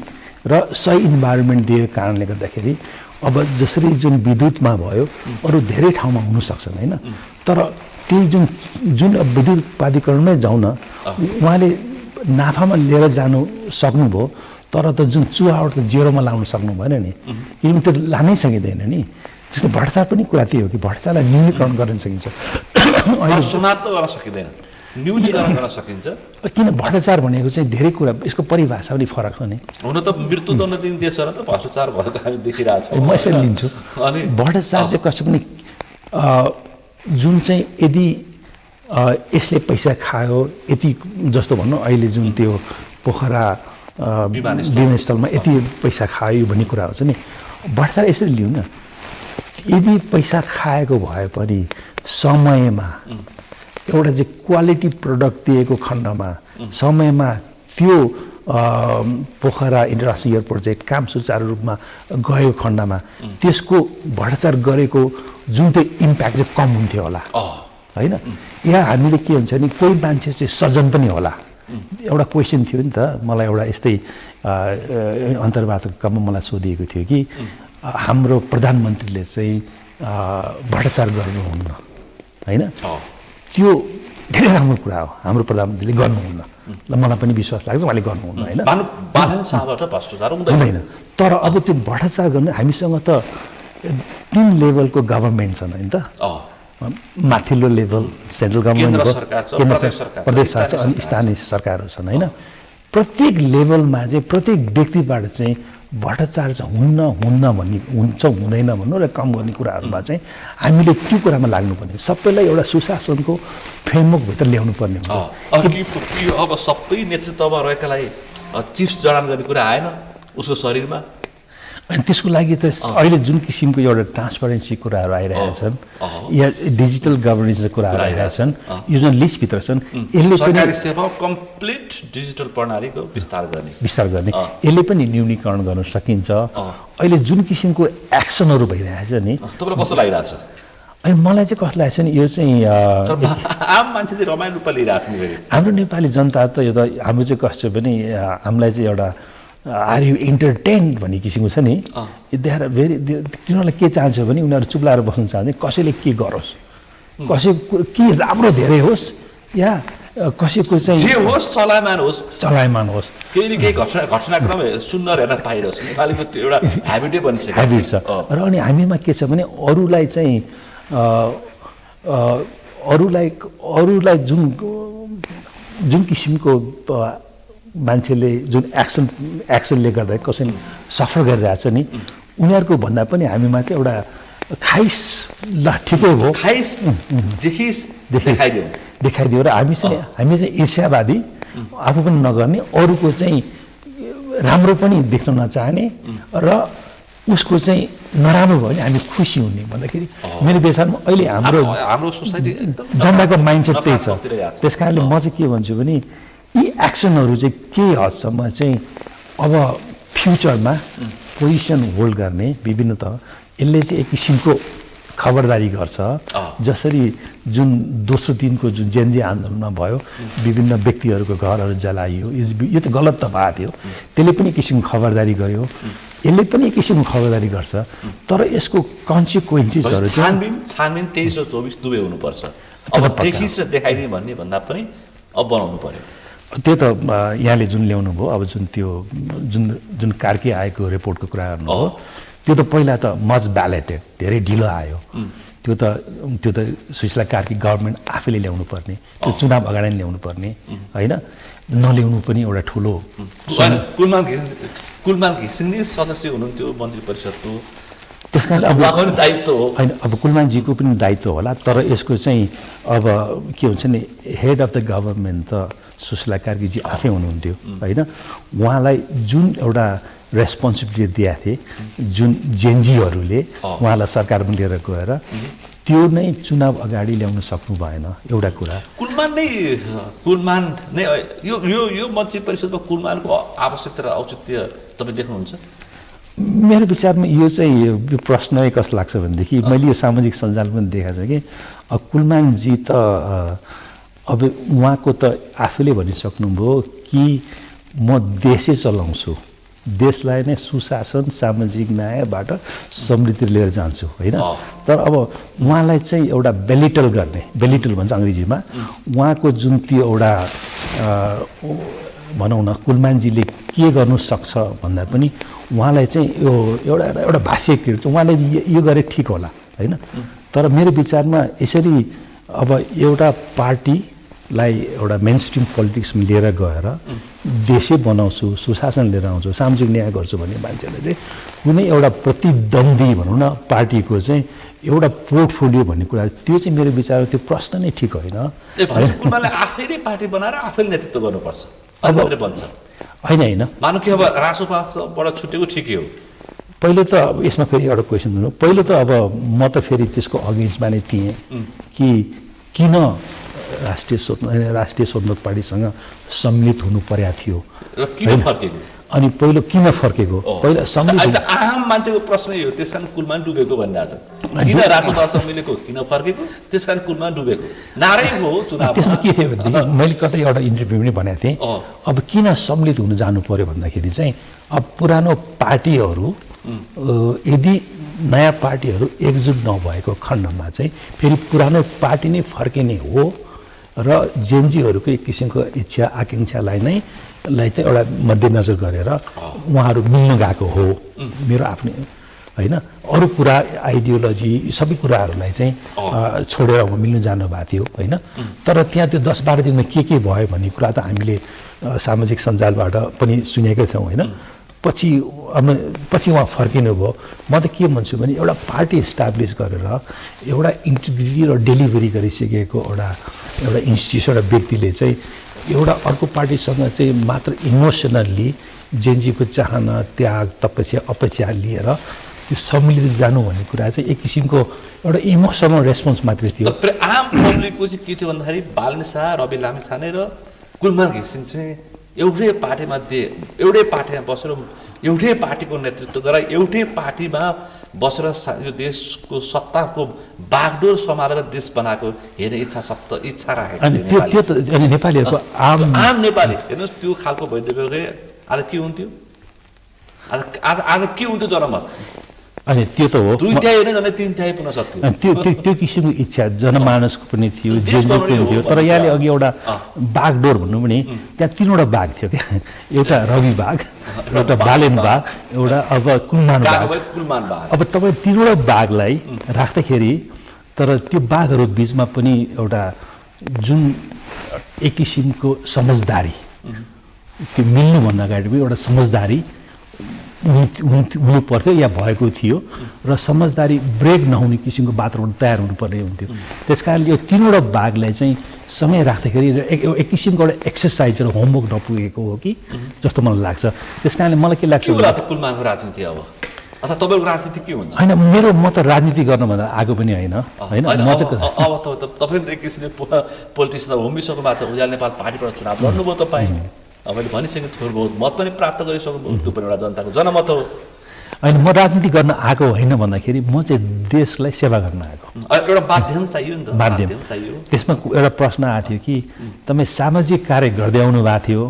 र सही इन्भाइरोमेन्ट दिएको कारणले गर्दाखेरि अब जसरी जुन विद्युतमा भयो अरू धेरै ठाउँमा हुन सक्छन् होइन। तर त्यही जुन विद्युत प्राधिकरणमै जाउँ न, उहाँले नाफामा लिएर जानु सक्नुभयो तर त जुन चुहाबाट त जेरोमा लाउन सक्नु भएन नि, किनभने त्यो लानै सकिँदैन नि। त्यसको भ्रष्टाचार पनि कुरा त्यही हो कि भ्रष्टाचारलाई न्यूनीकरण गर्न सकिन्छ। अहिले समाप्त गर्न सकिँदैन, न्यूनीकरण गर्न सकिन्छ। किन भ्रष्टाचार भनेको चाहिँ धेरै कुरा यसको परिभाषा पनि फरक छ नि। हुन त मृत्युदण्ड दिने देशहरू त भ्रष्टाचार भएको हामी देखिरहेको छौँ। म यसरी लिन्छु अनि भ्रष्टाचार चाहिँ कसै पनि जुन चाहिँ यदि यसले पैसा खायो यति जस्तो भन्नु अहिले जुन त्यो पोखरा विमानस्थलमा यति पैसा खायो भन्ने कुराहरू छ नि। भ्रष्टाचार यसरी लिउँ न, यदि पैसा खाएको भए पनि समयमा एउटा चाहिँ क्वालिटी प्रडक्ट दिएको खण्डमा समयमा त्यो पोखरा इन्टरनेसनल एयरपोर्ट चाहिँ काम सुचारू रूपमा गएको खण्डमा त्यसको भ्रष्टाचार गरेको जुन चाहिँ इम्प्याक्ट चाहिँ कम हुन्थ्यो होला होइन। यहाँ हामीले के हुन्छ नि कोही मान्छे चाहिँ सजन पनि होला। एउटा क्वेसन थियो नि त मलाई एउटा यस्तै अन्तर्वार्तामा मलाई सोधिएको थियो कि हाम्रो प्रधानमन्त्रीले चाहिँ भ्रष्टाचार गर्नुहुन्न होइन। त्यो धेरै राम्रो कुरा हो, हाम्रो प्रधानमन्त्रीले गर्नुहुन्न ल, मलाई पनि विश्वास लाग्छ उहाँले गर्नुहुन्न होइन। हुँदैन। तर अब त्यो भ्रष्टाचार गर्ने हामीसँग त 3 लेभलको गभर्मेन्ट छन् होइन त। माथिल्लो लेभल सेन्ट्रल गभर्मेन्ट, प्रदेश सरकार अनि स्थानीय सरकारहरू छन् होइन। प्रत्येक लेभलमा चाहिँ प्रत्येक व्यक्तिबाट चाहिँ भ्रष्टाचार चाहिँ हुन्न भन्ने हुन्छ हुँदैन भन्नु र कम गर्ने कुराहरूमा चाहिँ हामीले त्यो कुरामा लाग्नुपर्ने, सबैलाई एउटा सुशासनको फ्रेमवर्कभित्र ल्याउनु पर्ने हुन्छ। अब सबै नेतृत्वमा रहेकालाई चिप्स जडान गर्ने कुरा आएन उसको शरीरमा। अनि त्यसको लागि त अहिले जुन किसिमको एउटा ट्रान्सपरेन्सी कुराहरू आइरहेका छन् या डिजिटल गभर्नेन्सको कुराहरू आइरहेका छन् यो जुन लिस्टभित्र छन् यसले पनि सरकारी सेवा कम्प्लिट डिजिटल प्रणालीको विस्तार गर्ने यसले पनि न्यूनीकरण गर्न सकिन्छ अहिले जुन किसिमको एक्सनहरू भइरहेको छ नि तपाईँलाई कस्तो लागिरहेछ अनि मलाई चाहिँ कस्तो लाग्छ नि यो चाहिँ आम मान्छेले रमाइलो रूपमा लिइरहेछ नि हाम्रो नेपाली जनता त यो त हाम्रो चाहिँ कस्तो भने हामीलाई चाहिँ एउटा आर यु इन्टरटेन्ड भन्ने किसिमको छ नि दे आर भेरी तिनीहरूलाई के चाहन्छ भने उनीहरू चुप्लाएर बस्न चाहन्छ कसैले के गरोस् कसैको के राम्रो धेरै होस् या कसैको चाहिँ जे होस् चलायमान होस् केही न केही घटनाक्रम सुन्न हेर्न पाइरहेछ नेपालीको त्यो एउटा ह्याबिटै बनिसकेको ह्याबिट छ र अनि हामीमा के छ भने अरूलाई चाहिँ अरूलाई जुन किसिमको मान्छेले जुन एक्सनले गर्दा कसैले सफर गरिरहेछ नि उनीहरूको भन्दा पनि हामीमा चाहिँ एउटा खाइस ल ठिकै हो देखाइदियो र हामी चाहिँ ईर्ष्यावादी आफू पनि नगर्ने अरूको चाहिँ राम्रो पनि देख्न नचाहने र उसको चाहिँ नराम्रो भयो भने हामी खुसी हुने भन्दाखेरि मेरो विचारमा अहिले हाम्रो सोसाइटी जनताको माइन्डसेट त्यही छ त्यस कारणले म चाहिँ के भन्छु भने यी एक्सनहरू चाहिँ के हदसम्म चाहिँ अब फ्युचरमा पोजिसन होल्ड गर्ने विभिन्न त यसले चाहिँ एक किसिमको खबरदारी गर्छ जसरी जुन दोस्रो दिनको जुन जेनजी आन्दोलनमा भयो विभिन्न व्यक्तिहरूको घरहरू जलाइयो यो त गलत त भएको थियो त्यसले पनि एक किसिमको खबरदारी गर्यो यसले पनि एक किसिमको खबरदारी गर्छ तर यसको कन्सिक्वेन्सेसहरू छानबिन 23 र 24 दुवै हुनुपर्छ अब देखिस र देखाइदिए भन्ने भन्दा पनि अब बनाउनु पर्यो त्यो त यहाँले जुन ल्याउनु भयो अब जुन त्यो जुन कार्की आएको रिपोर्टको कुरा गर्नुभयो त्यो त पहिला त मच ब्यालेटेड धेरै ढिलो आयो त्यो त सुशीला कार्की गभर्मेन्ट आफैले ल्याउनु पर्ने त्यो चुनाव अगाडि नै ल्याउनु पर्ने होइन नल्याउनु पनि एउटा ठुलो कुलमान घिसिङ सदस्य हुनुहुन्थ्यो मन्त्री परिषदको त्यस कारण अब दायित्व हो होइन अब कुलमानजीको पनि दायित्व होला तर यसको चाहिँ अब के हुन्छ नि हेड अफ द गभर्मेन्ट त सुशीला कार्कीजी आफै हुनुहुन्थ्यो होइन उहाँलाई जुन एउटा रेस्पोन्सिबिलिटी दिएको थिए जुन जेनजीहरूले उहाँलाई सरकारमा लिएर गएर त्यो नै चुनाव अगाडि ल्याउन सक्नु भएन एउटा कुरा कुलमान नै यो मन्त्री परिषदमा कुलमानको आवश्यकता र औचित्य तपाईँ देख्नुहुन्छ मेरो विचारमा यो चाहिँ यो प्रश्न कस्तो लाग्छ भनेदेखि मैले यो सामाजिक सञ्जालमा पनि देखाएको छु कि कुलमानजी त अब उहाँको त आफैले भनिसक्नुभयो कि म देशै चलाउँछु देशलाई नै सुशासन सामाजिक न्यायबाट समृद्धि लिएर जान्छु होइन तर अब उहाँलाई चाहिँ एउटा बेलिटल भन्छ अङ्ग्रेजीमा उहाँको जुन त्यो एउटा भनौँ न कुलमानजीले के गर्नु सक्छ भन्दा पनि उहाँलाई चाहिँ यो एउटा भाष्य के हुन्छ उहाँले यो गरे ठिक होला होइन तर मेरो विचारमा यसरी अब एउटा पार्टीलाई एउटा मेन स्ट्रिम पोलिटिक्समा लिएर गएर देशै बनाउँछु सुशासन लिएर आउँछु सामाजिक न्याय गर्छु भन्ने मान्छेलाई चाहिँ कुनै एउटा प्रतिद्वन्दी भनौँ न पार्टीको चाहिँ एउटा पोर्टफोलियो भन्ने कुरा त्यो चाहिँ मेरो विचारमा त्यो प्रश्न नै ठिक होइन आफैले पार्टी बनाएर आफैले नेतृत्व गर्नुपर्छ होइन मानु कि अब रासोपाबाट छुटेको ठिकै हो पहिलो त अब यसमा फेरि एउटा क्वेसन हुनु पहिलो त अब म त फेरि त्यसको अगेन्स्टमा नै थिएँ कि किन राष्ट्रिय स्वतन्त्र पार्टीसँग सम्मिलित हुनु पर्या थियो अनि पहिलो किन फर्केको पहिला आम मान्छेको प्रश्न यो त्यस कारण कुलमान डुबेको भनिरहेछ किन रासोपासँग मिलेको किन फर्केको त्यस कारण कुलमान डुबेको नारै हो चुनाव त्यसमा के थियो भनेदेखि मैले कतै एउटा इन्टरभ्यू पनि भनेको थिएँ अब किन सम्मिलित हुन जानु पर्यो भन्दाखेरि चाहिँ अब पुरानो पार्टीहरू यदि नयाँ पार्टीहरू एकजुट नभएको खण्डमा चाहिँ फेरि पुरानो पार्टी नै फर्किने हो र जेनजीहरूको एक किसिमको इच्छा आकाङ्क्षालाई चाहिँ एउटा मध्यनजर गरेर उहाँहरू मिल्न गएको हो मेरो आफ्नै होइन अरू कुरा आइडियोलोजी सबै कुराहरूलाई चाहिँ छोडेर मिल्नु जानुभएको थियो होइन तर त्यहाँ त्यो 10-12 दिनमा के भयो भन्ने कुरा त हामीले सामाजिक सञ्जालबाट पनि सुनेकै थियौँ होइन पछि उहाँ फर्किनु भयो। म त के भन्छु भने एउटा पार्टी इस्टाब्लिस गरेर एउटा इन्टिग्रिटी र डेलिभरी गरिसकेको एउटा इन्स्टिट्युसन एउटा व्यक्तिले चाहिँ एउटा अर्को पार्टीसँग चाहिँ मात्र इमोसनल्ली जेएनजीको चाहना, त्याग, तपस्या, अपेक्षा लिएर त्यो सम्मिलित जानु भन्ने कुरा चाहिँ एक किसिमको एउटा इमोसनल रेस्पोन्स मात्रै थियो। आम पब्लिकको चाहिँ के थियो भन्दाखेरि बालनी शाह, रवि लामिछाने र कुलमान घिसिङ चाहिँ एउटै पार्टीमा एउटै पार्टीमा बसेर एउटै पार्टीको नेतृत्व गरेर एउटै पार्टीमा बसेर यो देशको सत्ताको बागडोर सम्हालेर देश बनाएको हेर्ने इच्छा राखेको त्यो त अनि नेपालीहरूको आम नेपाली हेर्नुहोस् त्यो खालको भइदियो भने आज के हुन्थ्यो? आज के हुन्थ्यो जनमत? अनि त्यो त हो, 2 तिहाई होइन झन् 3 तिहाई पुग्न सक्थ्यो। त्यो किसिमको इच्छा जनमानसको पनि थियो, जेएनजीको पनि थियो। तर यहाँले अघि एउटा बागडोर भन्नु पनि त्यहाँ 3वटा बाघ थियो क्या, एउटा रवि बाघ, एउटा बालेन बाघ, एउटा अब कुलमान बाघ। अब तपाईँ 3वटा बाघलाई राख्दाखेरि तर त्यो बाघहरू बिचमा पनि एउटा जुन एक किसिमको समझदारी, त्यो मिल्नुभन्दा अगाडि पनि एउटा समझदारी हुनु पर्थ्यो या भएको थियो र समझदारी ब्रेक नहुने किसिमको वातावरण तयार हुनुपर्ने हुन्थ्यो। त्यस कारणले यो 3वटा बाघलाई चाहिँ सँगै राख्दाखेरि एक किसिमको एउटा एक्सर्साइज र होमवर्क नपुगेको हो कि जस्तो मलाई लाग्छ। त्यस कारणले मलाई के लाग्छ कुलमानको राजनीति अब अथवा तपाईँको राजनीति के हुन्छ? होइन, म त राजनीति गर्नुभन्दा आएको पनि होइन म चाहिँ अब तपाईँ त एक किसिमले पोलिटिसियन होमिसक्नु भएको छ। उज्यालो नेपाल पार्टीबाट चुनाव लड्नुभयो तपाईँ, मैले भनिसकेँ थोर बहुत मत पनि प्राप्त गरिसक्नुभयो, त्यो पनि एउटा जनताको जनमत हो। होइन, म राजनीति गर्न आएको होइन भन्दाखेरि म चाहिँ देशलाई सेवा गर्न आएको। एउटा माध्यम चाहियो नि त, माध्यम चाहियो। त्यसमा एउटा प्रश्न आएको थियो कि तपाईँ सामाजिक कार्य गर्दै आउनु भएको थियो,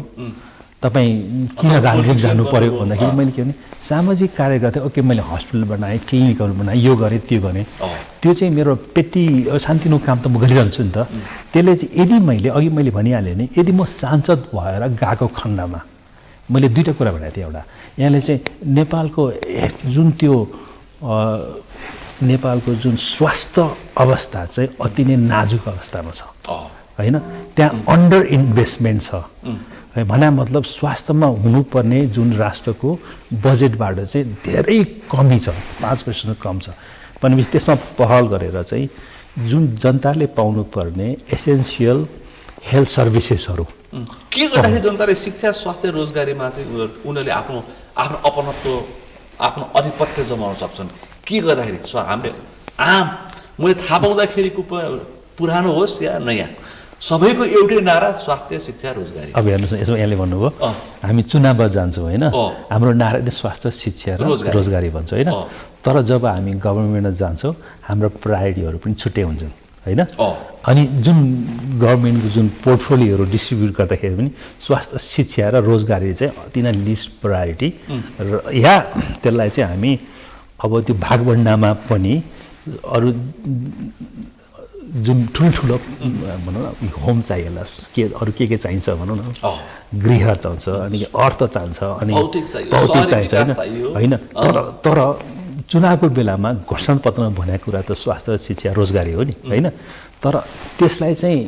तपाईँ किन राजनीति जानु पर्यो भन्दाखेरि मैले के भने सामाजिक कार्य गर्थेँ। ओके, मैले हस्पिटल बनाएँ, क्लिनिकहरू बनाएँ, यो गरेँ त्यो गरेँ, त्यो चाहिँ मेरो पेटी शान्तिनो काम त म गरिरहन्छु नि त। त्यसले चाहिँ यदि अघि मैले भनिहालेँ नि, यदि म सांसद भएर गएको खण्डमा मैले 2टा कुरा भनेको थिएँ। एउटा यहाँले चाहिँ नेपालको जुन स्वास्थ्य अवस्था चाहिँ अति नै नाजुक अवस्थामा छ होइन, त्यहाँ अन्डर इन्भेस्टमेन्ट छ। भने मतलब स्वास्थ्यमा हुनुपर्ने जुन राष्ट्रको बजेटबाट चाहिँ धेरै कमी छ, 5% कम छ भनेपछि त्यसमा पहल गरेर चाहिँ जुन जनताले पाउनुपर्ने एसेन्सियल हेल्थ सर्भिसेसहरू के गर्दाखेरि जनताले शिक्षा, स्वास्थ्य, रोजगारीमा चाहिँ उनीहरूले आफ्नो अपनत्व, आफ्नो अधिपत्य जमाउन सक्छन्? के गर्दाखेरि हामीले मैले थाहा पाउँदाखेरिको पुरानो होस् या नयाँ, सबैको एउटै नारा स्वास्थ्य, शिक्षा, रोजगारी। अब हेर्नुहोस् न, यसो यहाँले भन्नुभयो हामी चुनावमा जान्छौँ होइन, हाम्रो नारा नै स्वास्थ्य, शिक्षा र रोजगारी भन्छ होइन। तर जब हामी गभर्मेन्टमा जान्छौँ हाम्रो प्रायोरिटीहरू पनि छुट्टै हुन्छन् होइन। अनि जुन गभर्मेन्टको जुन पोर्टफोलियोहरू डिस्ट्रिब्युट गर्दाखेरि पनि स्वास्थ्य, शिक्षा र रोजगारी चाहिँ अति नै लिस्ट प्रायोरिटी र या त्यसलाई चाहिँ हामी अब त्यो भागभण्डामा पनि अरू जुन ठुल्ठुलो भनौँ न होम चाहियो होला, के अरू के चाहिन्छ भनौँ न, गृह चाहिन्छ, अनि अर्थ चाहिन्छ, अनि भौतिक चाहिन्छ होइन। तर चुनावको बेलामा घोषणापत्रमा भनेको कुरा त स्वास्थ्य, शिक्षा, रोजगारी हो नि होइन। तर त्यसलाई चाहिँ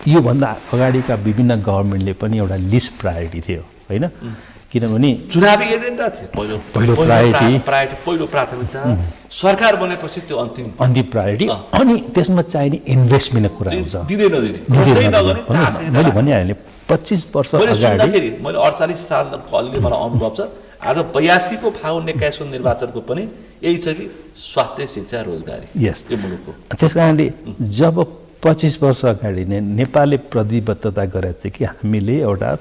योभन्दा अगाडिका विभिन्न गभर्मेन्टले पनि एउटा लिस्ट प्रायोरिटी थियो होइन, किनभने चुनावी एजेन्डा थियो पहिलो प्राथमिकता, सरकार बनेपछि त्यो अन्तिम प्रायोरिटी। अनि त्यसमा चाहिने इन्भेस्टमेन्टको कुरा हुन्छ। मैले भनिहालेँ 25 वर्ष अगाडि मैले 48 साल अलि मलाई अनुभव छ। आज 82 को फागुन 21 निर्वाचनको पनि यही छ कि स्वास्थ्य, शिक्षा, रोजगारी यस यो मुलुकको। त्यस कारणले जब 25 वर्ष अगाडि नै नेपालले प्रतिबद्धता गरेको थियो कि हामीले एउटा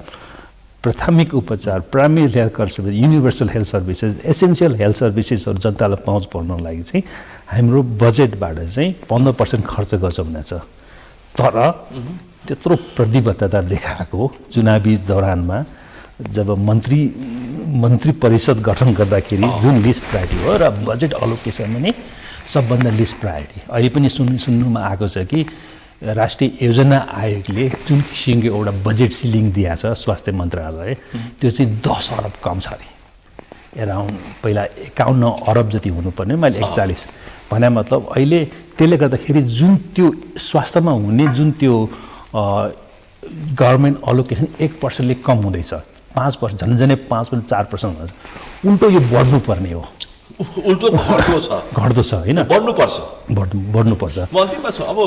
प्राथमिक उपचार, primary health service, universal health services, essential health सर्भिसेसहरू जनतालाई पहुँच पुर्याउनको लागि चाहिँ हाम्रो बजेटबाट चाहिँ 15% खर्च गर्छ भनेको छ। तर त्यत्रो प्रतिबद्धता देखाएको चुनावी दौरानमा जब मन्त्री परिषद गठन गर्दाखेरि जुन लिस्ट प्रायोरिटी हो र बजेट अलोकेसन पनि सबभन्दा लिस्ट प्रायोरिटी। अहिले पनि सुन्नुमा आएको छ कि राष्ट्रिय योजना आयोगले जुन किसिमको एउटा बजेट सिलिङ दिएको छ स्वास्थ्य मन्त्रालय, त्यो चाहिँ 10 अरब कम छ अरे। एराउन्ड पहिला 51 अरब जति हुनुपर्ने, मैले 41 भने मतलब अहिले त्यसले गर्दाखेरि जुन त्यो स्वास्थ्यमा हुने जुन त्यो गभर्मेन्ट अलोकेसन 1%ले कम हुँदैछ, 5% झन्झनै 5.4% हुन्छ। उल्टो यो बढ्नुपर्ने हो, उल्टो घट्दो छ, घट्दो छ होइन, बढ्नुपर्छ। बढ्नुपर्छ। म अन्तिममा छु, अब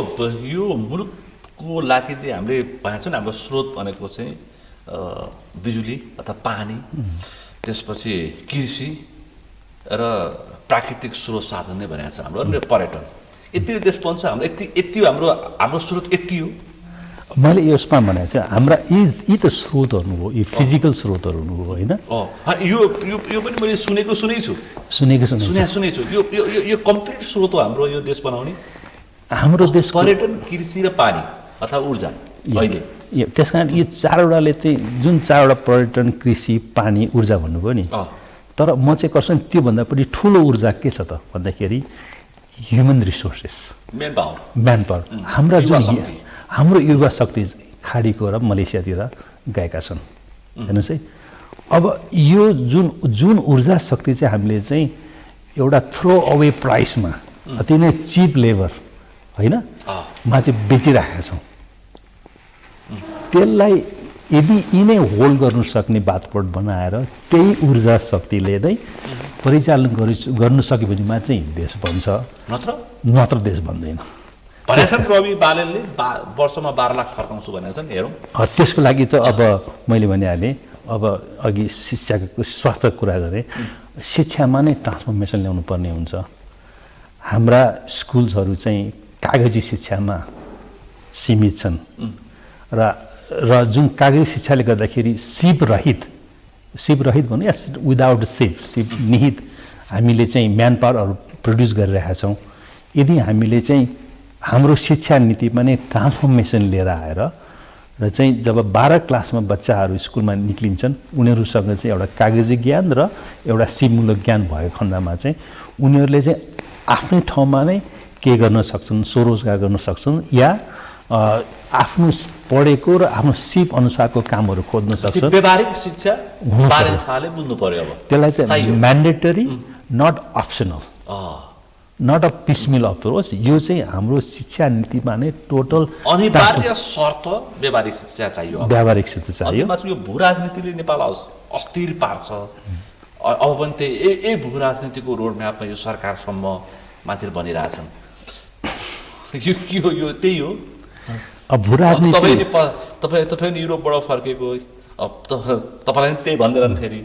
यो मुलुकको लागि चाहिँ हामीले भनेको छ नि, हाम्रो स्रोत भनेको चाहिँ बिजुली अथवा पानी, त्यसपछि कृषि र प्राकृतिक स्रोत साधन नै भनेको छ हाम्रो, अनि पर्यटन। यति देश बन्छ हाम्रो, यति हाम्रो स्रोत यति हो। मैले यसमा भनेको चाहिँ हाम्रा यी त स्रोतहरू हो, यी फिजिकल स्रोतहरू हो होइन। यो पनि मैले सुनेको छु। यो कम्प्लिट स्रोत हो हाम्रो यो देश बनाउने, हाम्रो देश पर्यटन, कृषि र पानी अथवा ऊर्जा। अहिले त्यस कारण यो चारवटाले चाहिँ, जुन चारवटा पर्यटन, कृषि, पानी, ऊर्जा भन्नुभयो नि, तर म चाहिँ कर्छु नि त्योभन्दा पनि ठुलो ऊर्जा के छ त भन्दाखेरि ह्युमन रिसोर्सेस, म्यान पावर। हाम्रो युवा शक्ति खाडीको र मलेसियातिर गएका छन् हेर्नुहोस् है। अब यो जुन ऊर्जा शक्ति चाहिँ हामीले चाहिँ एउटा थ्रो अवे प्राइसमा, अति नै चिप लेबर होइन मा चाहिँ बेचिराखेका छौँ, त्यसलाई यदि यिनै होल्ड गर्नु सक्ने वातावरण बनाएर त्यही ऊर्जा शक्तिले नै परिचालन गर्नु सक्यो भनेमा चाहिँ देश बन्छ, नत्र देश बन्दैन। रवि बालेलले वर्षमा 12 लाख फर्काउँछु भनेको छन्, हेरौँ। त्यसको लागि चाहिँ अब मैले भनिहालेँ, अब अघि शिक्षाको स्वास्थ्यको कुरा गरेँ, शिक्षामा नै ट्रान्सफर्मेसन ल्याउनु पर्ने हुन्छ। हाम्रा स्कुल्सहरू चाहिँ कागजी शिक्षामा सीमित छन् र जुन कागजी शिक्षाले गर्दाखेरि सिप रहित भन्नु या विदाउट सिप निहित हामीले चाहिँ म्यान पावरहरू प्रड्युस गरिरहेका छौँ। यदि हामीले चाहिँ हाम्रो शिक्षा नीतिमा नै ट्रान्सफर्मेसन लिएर आएर र चाहिँ जब 12 क्लासमा बच्चाहरू स्कुलमा निक्लिन्छन्, उनीहरूसँग चाहिँ एउटा कागजी ज्ञान र एउटा सिपमूलक ज्ञान भएको खण्डमा चाहिँ उनीहरूले चाहिँ आफ्नै ठाउँमा नै के गर्न सक्छन्, स्वरोजगार गर्न सक्छन् या आफ्नो पढेको र आफ्नो सिप अनुसारको कामहरू खोज्न सक्छन्। व्यावहारिक शिक्षा बारेसाले बुझ्नु पर्यो। अब त्यसलाई चाहिँ mandatory, not optional, not a piecemeal approach. यो चाहिँ हाम्रो शिक्षा नीतिमा नै टोटल अनिवार्य शर्त व्यावहारिक शिक्षा चाहियो। व्यावहारिक शिक्षा चाहियो। यो भू राजनीतिले नेपाल अस्थिर पार्छ। अब पनि त्यही भू राजनीतिको रोड म्यापमा यो सरकारसम्म मान्छेहरू भनिरहेछन्। यो के हो? यो त्यही हो। अब भू राजनीति तपाईँ युरोपबाट फर्केको, अब तपाईँलाई पनि त्यही भन्दैनन् फेरि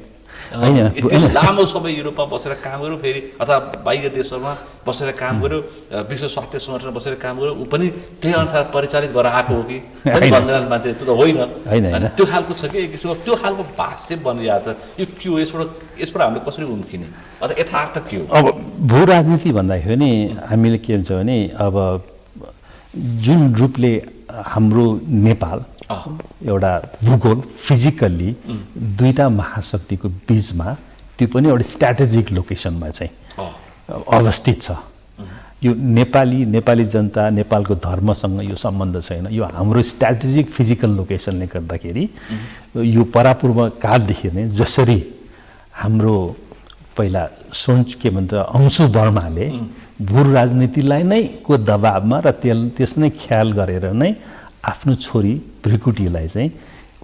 यति लामो समय युरोपमा बसेर काम गर्यो, फेरि अथवा बाहिर देशहरूमा बसेर काम गर्यो, विश्व स्वास्थ्य सङ्गठनमा बसेर काम गर्यो, ऊ पनि त्यही अनुसार परिचालित भएर आएको हो कि भन्दैनन् मान्छे? त्यो त होइन। त्यो खालको छ कि किसिमको त्यो खालको भाष्य बनिरहेको छ। यो के हो? यसबाट हामीले कसरी उम्किने अथवा यथार्थ के हो? अब भू राजनीति भन्दाखेरि नि हामीले के हुन्छ भने, अब जुन रूपले हाम्रो नेपाल एउटा भूगोल फिजिकल्ली दुईटा महाशक्तिको बीचमा, त्यो पनि एउटा स्ट्राटेजिक लोकेसनमा चाहिँ अवस्थित छ। यो नेपाली जनता, नेपालको धर्मसँग यो सम्बन्ध छैन। यो हाम्रो स्ट्राटेजिक फिजिकल लोकेसनले गर्दाखेरि यो परापूर्व कालदेखि नै जसरी हाम्रो पहिला के भन्छ अंशु वर्माले भू राजनीतिलाई नै को दबावमा र त्यस नै ख्याल गरेर नै आफ्नो छोरी भ्रिकुटीलाई चाहिँ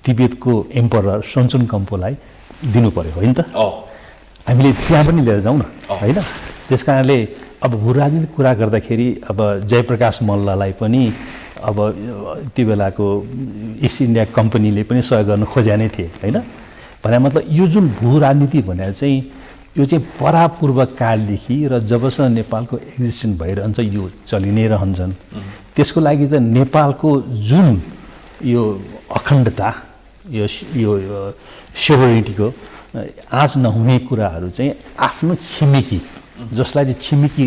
तिब्बतको एम्परर सन्चुन कम्पोलाई दिनु पर्यो, होइन त? हामीले त्यहाँ पनि लिएर जाउँ न, होइन? त्यस कारणले अब भू राजनीतिक कुरा गर्दाखेरि अब जयप्रकाश मल्ललाई पनि अब त्यो बेलाको इस्ट इन्डिया कम्पनीले पनि सहयोग गर्न खोज्या नै थिए, होइन? भने मतलब यो जुन भू राजनीति भनेर चाहिँ यो चाहिँ परापूर्व कालदेखि र जबसम्म नेपालको एक्जिस्टेन्स भइरहन्छ यो चलि नै रहन्छन्। त्यसको लागि त नेपालको जुन यो अखण्डता, यो सोभरेनिटीको आँच नहुने कुराहरू चाहिँ आफ्नो छिमेकी, जसलाई चाहिँ छिमेकी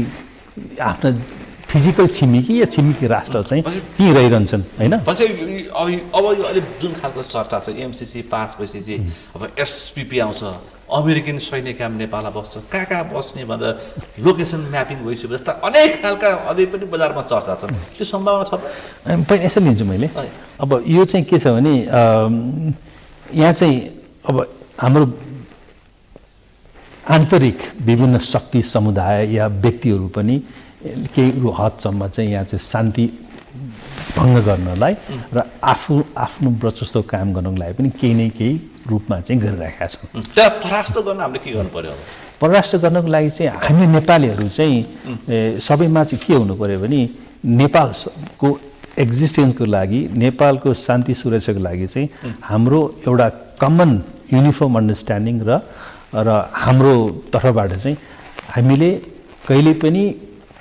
आफ्नो फिजिकल छिमेकी या छिमेकी राष्ट्र चाहिँ ती रहिरहन्छन्, होइन? अब यो अहिले जुन खालको चर्चा छ, एमसिसी पास भएपछि अब एसपिपी आउँछ, अमेरिकन सैन्य क्याम्प नेपालमा बस्छ, कहाँ बस्ने भनेर लोकेसन म्यापिङ भइसक्यो जस्ता अनेक खालका अझै पनि बजारमा चर्चा छन्। त्यो सम्भावना छ त? पहिला यसो लिन्छु मैले। अब यो चाहिँ के छ भने यहाँ चाहिँ अब हाम्रो आन्तरिक विभिन्न शक्ति समुदाय या व्यक्तिहरू पनि केही हदसम्म चाहिँ यहाँ चाहिँ शान्ति भङ्ग गर्नलाई र आफ्नो वर्चस्व कायम गर्नको लागि पनि केही न केही रूपमा चाहिँ गरिरहेका छौँ। त्यहाँ परास्त गर्न हामीले के गर्नु पर्यो अब? परास्त गर्नको लागि चाहिँ हामी नेपालीहरू चाहिँ सबैमा चाहिँ के हुनु पर्यो भने नेपालको एक्जिस्टेन्सको लागि, नेपालको शान्ति सुरक्षाको लागि चाहिँ हाम्रो एउटा कमन युनिफर्म अन्डरस्ट्यान्डिङ र हाम्रो तर्फबाट चाहिँ हामीले कहिले पनि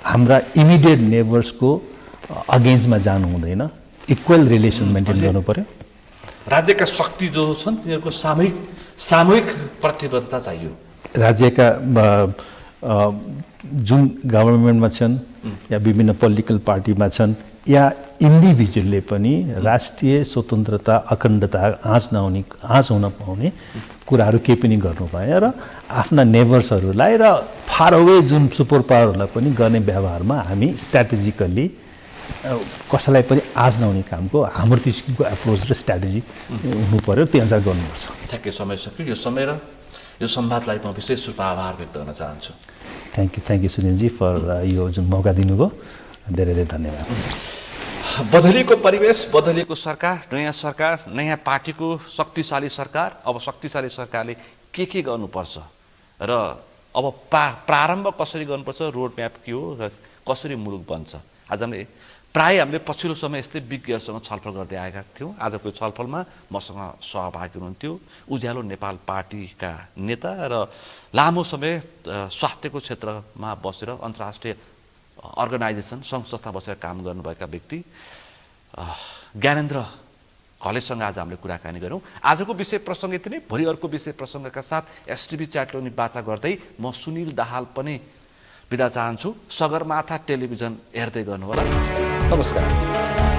हाम्रा इमिडिएट नेबर्सको अगेन्स्टमा जानु हुँदैन, इक्वल रिलेसन मेन्टेन गर्नु पर्यो। राज्यका शक्ति जो छन् तिनीहरूको सामूहिक प्रतिबद्धता चाहियो। राज्यका जुन गभर्मेन्टमा छन् या विभिन्न पोलिटिकल पार्टीमा छन् या इन्डिभिजुअलले पनि राष्ट्रिय स्वतन्त्रता, अखण्डता आँच हुन पाउने कुराहरू केही पनि गर्नु पाएन र आफ्ना नेबर्सहरूलाई र फार अवे जुन सुपर पावरहरूलाई पनि गर्ने व्यवहारमा हामी स्ट्राटेजिकल्ली कसैलाई पनि आँच नहुने कामको हाम्रो किसिमको एप्रोच र स्ट्राटेजी हुनु पर्यो, त्यो अनुसार गर्नुपर्छ। ठ्याक्कै समय सक्यो। यो समय र यो संवादलाई म विशेष रूपमा आभार व्यक्त गर्न चाहन्छु। थ्याङ्क यू सुनिलजी फर यो जुन मौका दिनुभयो, धेरै धेरै धन्यवाद। बदलिएको परिवेश, बदलिएको सरकार, नयाँ पार्टीको शक्तिशाली सरकार। अब शक्तिशाली सरकारले के गर्नुपर्छ र अब प्रारम्भ कसरी गर्नुपर्छ, रोड म्याप के हो र कसरी मुलुक बन्छ। आज हामीले पछिल्लो समय यस्तै विज्ञहरूसँग छलफल गर्दै आएका थियौँ। आजको छलफलमा मसँग सहभागी हुनुहुन्थ्यो उज्यालो नेपाल पार्टीका नेता र लामो समय स्वास्थ्यको क्षेत्रमा बसेर अन्तर्राष्ट्रिय अर्गनाइजेसन सङ्घ संस्था बसेर काम गर्नुभएका व्यक्ति ज्ञानेन्द्र घलेसँग आज हामीले कुराकानी गऱ्यौँ। आजको विषय प्रसङ्ग यति नै। भोलि अर्को विषय प्रसङ्गका साथ एसटिभी च्याटलोनी बाचा गर्दै म सुनिल दाहाल पनि बिदा चाहन्छु। सगरमाथा टेलिभिजन हेर्दै गर्नुहोला। नमस्कार।